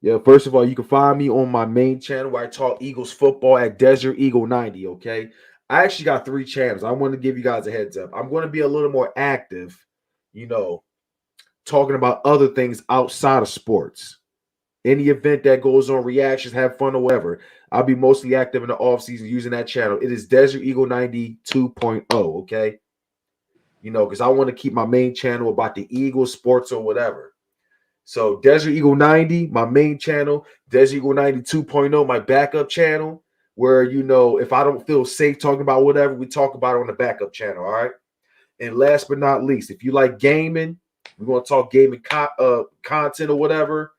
Yeah, first of all, you can find me on my main channel where I talk Eagles football at Desert Eagle 90, okay? I actually got 3 channels. I want to give you guys a heads up. I'm going to be a little more active, talking about other things outside of sports. Any event that goes on, reactions, have fun or whatever. I'll be mostly active in the offseason using that channel. It is Desert Eagle 90 2.0, okay? Because I want to keep my main channel about the Eagles, sports, or whatever. So Desert Eagle 90, my main channel, Desert Eagle 90 2.0, my backup channel, where, if I don't feel safe talking about whatever, we talk about it on the backup channel, all right? And last but not least, if you like gaming, we're going to talk gaming content or whatever,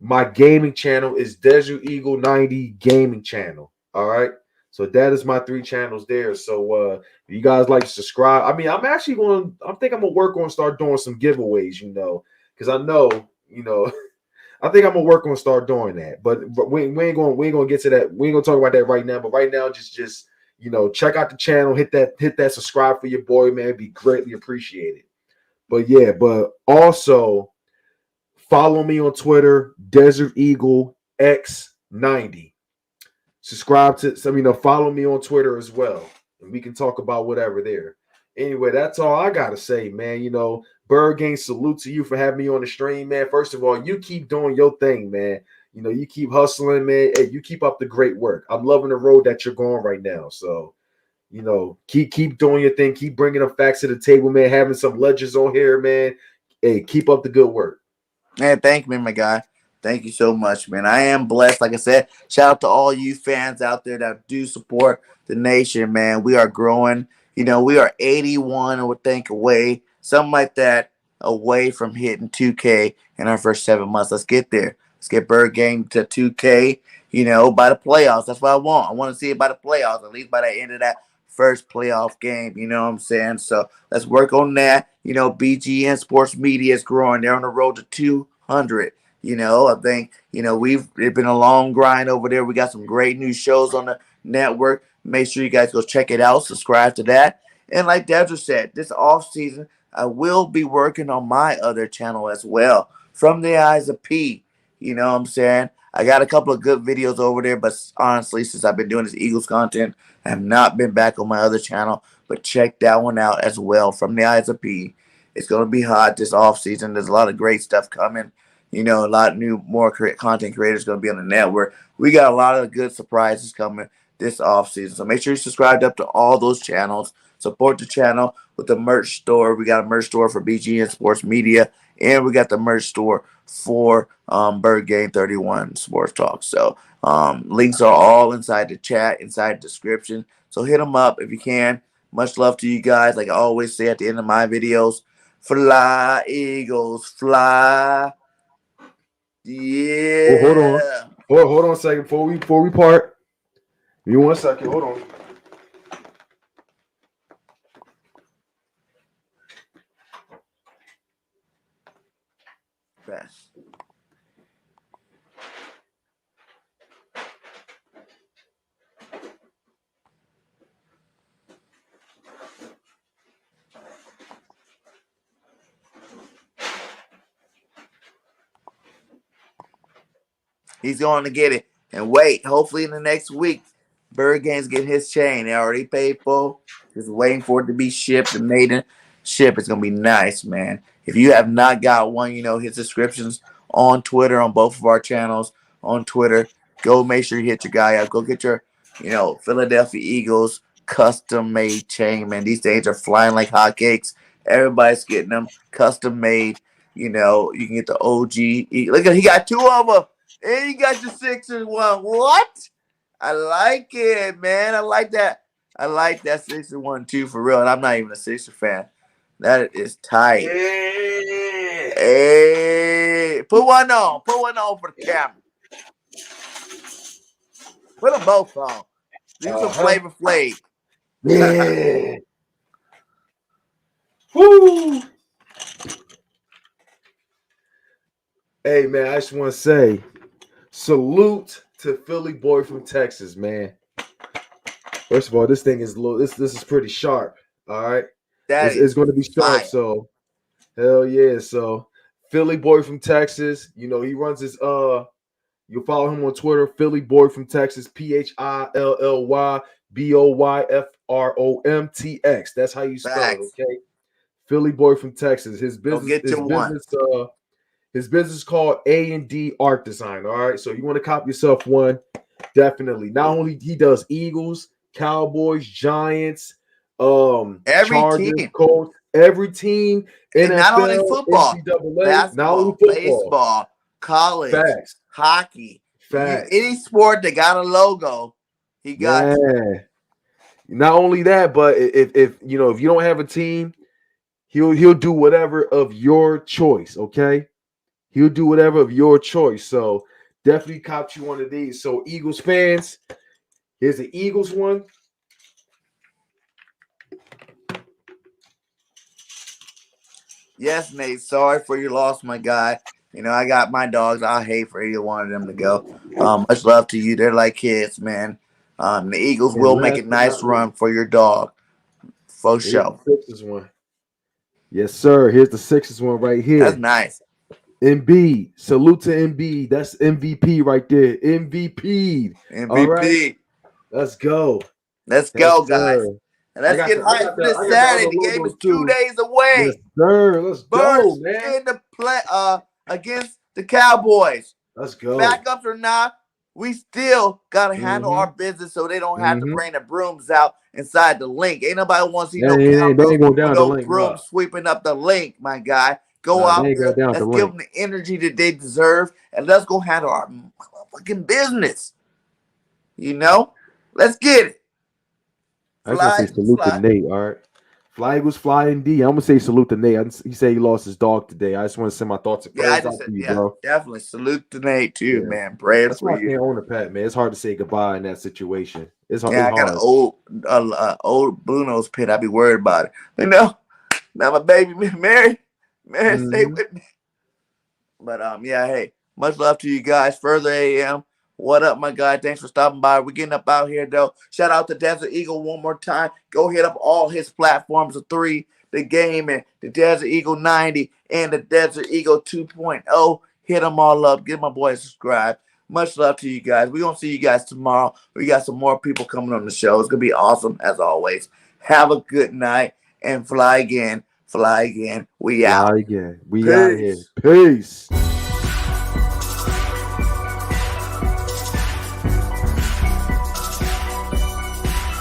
my gaming channel is Desert Eagle 90 Gaming Channel, all right? So that is my 3 channels there. So if you guys like to subscribe, I mean, I'm think I'm gonna work on start doing some giveaways, because I know, I think I'm gonna work on start doing that. But we ain't gonna get to that. We ain't gonna talk about that right now. But right now, just check out the channel, hit that subscribe for your boy, man. It'd be greatly appreciated. But yeah, but also follow me on Twitter, Desert Eagle X90. Subscribe to follow me on Twitter as well, and we can talk about whatever there. Anyway, that's all I gotta say, man. Bird Gang, salute to you for having me on the stream, man. First of all, you keep doing your thing, man. You keep hustling, man. Hey, you keep up the great work. I'm loving the road that you're going right now. So, keep doing your thing. Keep bringing the facts to the table, man. Having some legends on here, man. Hey, keep up the good work. Man, thank you, my guy. Thank you so much, man. I am blessed. Like I said, shout out to all you fans out there that do support the nation, man. We are growing. We are 81, I would think, away, something like that, away from hitting 2K in our first 7 months. Let's get there. Let's get Bird Game to 2K, by the playoffs. That's what I want. I want to see it by the playoffs, at least by the end of that first playoff game. You know what I'm saying? So let's work on that. BGN Sports Media is growing. They're on the road to 200. I think, it's been a long grind over there. We got some great new shows on the network. Make sure you guys go check it out. Subscribe to that. And like Desert said, this off season, I will be working on my other channel as well. From the Eyes of P. You know what I'm saying? I got a couple of good videos over there, but honestly, since I've been doing this Eagles content, I have not been back on my other channel. But check that one out as well. From the Eyes of P. It's going to be hot this off season. There's a lot of great stuff coming. A lot of more content creators going to be on the network. We got a lot of good surprises coming this off season. So make sure you subscribe up to all those channels. Support the channel with the merch store. We got a merch store for BGN Sports Media, and we got the merch store for Bird Game 31 Sports Talk. So links are all inside the chat, inside the description. So hit them up if you can. Much love to you guys. Like I always say at the end of my videos, fly, Eagles, fly. Yeah. Well, hold on a second before we part. Give me 1 second. Hold on. Fast. He's going to get it. And wait, hopefully in the next week, Bird Game's getting his chain. They already paid for. Just waiting for it to be shipped and made in ship. It's going to be nice, man. If you have not got one, his subscriptions on Twitter, on both of our channels on Twitter, go make sure you hit your guy up. Go get your, Philadelphia Eagles custom made chain, man. These things are flying like hotcakes. Everybody's getting them custom made. You can get the OG. Look at, he got 2 of them. And you got your 6-1. What? I like it, man. I like that. I like that 6-1 too, for real. And I'm not even a Sixer fan. That is tight. Yeah. Hey, put one on. Put one on for the camera. Put them both on. Do some Flavor Flav. Yeah. Woo. Hey, man, I just want to say, salute to Philly boy from Texas, man. First of all, this thing is low. This is pretty sharp. All right, it's going to be sharp. So, hell yeah. So, Philly boy from Texas. He runs his You'll follow him on Twitter, Philly boy from Texas, PhillyBoyFromTX. That's how you spell it. Okay, Philly boy from Texas. His business. His business is called A&D Art Design. All right, so you want to cop yourself one, definitely. Not only he does Eagles, Cowboys, Giants, every Chargers, team, Colts, every team, and NFL, not only football, NCAA, basketball, not only football, baseball, college, hockey, Facts. Any sport that got a logo, he got. Yeah. Not only that, but if you don't have a team, he'll do whatever of your choice. Okay, he'll do whatever of your choice. So definitely cop you one of these. So Eagles fans, Here's the Eagles one. Yes, Nate. Sorry for your loss, my guy. You know, I got my dogs. I hate for either one of them to go. Much love to you. They're like kids, man. The Eagles And will make last a but nice not least, run for your dog. For here's sure. the Sixers one. Yes, sir. Here's the Sixers one right That's here. nice. Embiid. Salute to Embiid. That's MVP right there. MVP. All right. MVP. Let's go. Let's Yes, go, guys. sir. And let's get hyped for this I got the other Saturday. The game logos is 2 too. days Yes, away. sir. Let's go, Birds man. in the play against the Cowboys. Let's go. Backups or not, we still gotta handle our business so they don't have to bring the brooms out inside the link. Ain't nobody want to see no They ain't Cowboys going with down the no link. brooms sweeping up the link, my guy. Go They out ain't going there. down Let's the give link. them the energy that they deserve, and let's go handle our motherfucking business. You know, let's get it. I just want to say salute to Nate. All right. Fly Eagles fly indeed. I'm gonna say salute to Nate. He said he lost his dog today. I just want to send my thoughts and Yeah, I prayers just out said, to you, yeah, bro. definitely salute to Nate too, Yeah. man. Prayers That's for why I you. can't own a pet, man. It's hard to say goodbye in that situation. It's hard. Yeah, It's I got an hard. old Blue Nose pit. I'd be worried about it. You know, now my baby Mary, stay with me. But yeah, hey, much love to you guys. Further AM. What up, my guy? Thanks for stopping by. We're getting up out here, though. Shout out to Desert Eagle one more time. Go hit up all his platforms of 3, the game, and the Desert Eagle 90 and the Desert Eagle 2.0. Hit them all up. Give my boy a subscribe. Much love to you guys. We're going to see you guys tomorrow. We got some more people coming on the show. It's going to be awesome, as always. Have a good night and fly again. Fly again. We out. Fly again. We out here. Peace. Peace.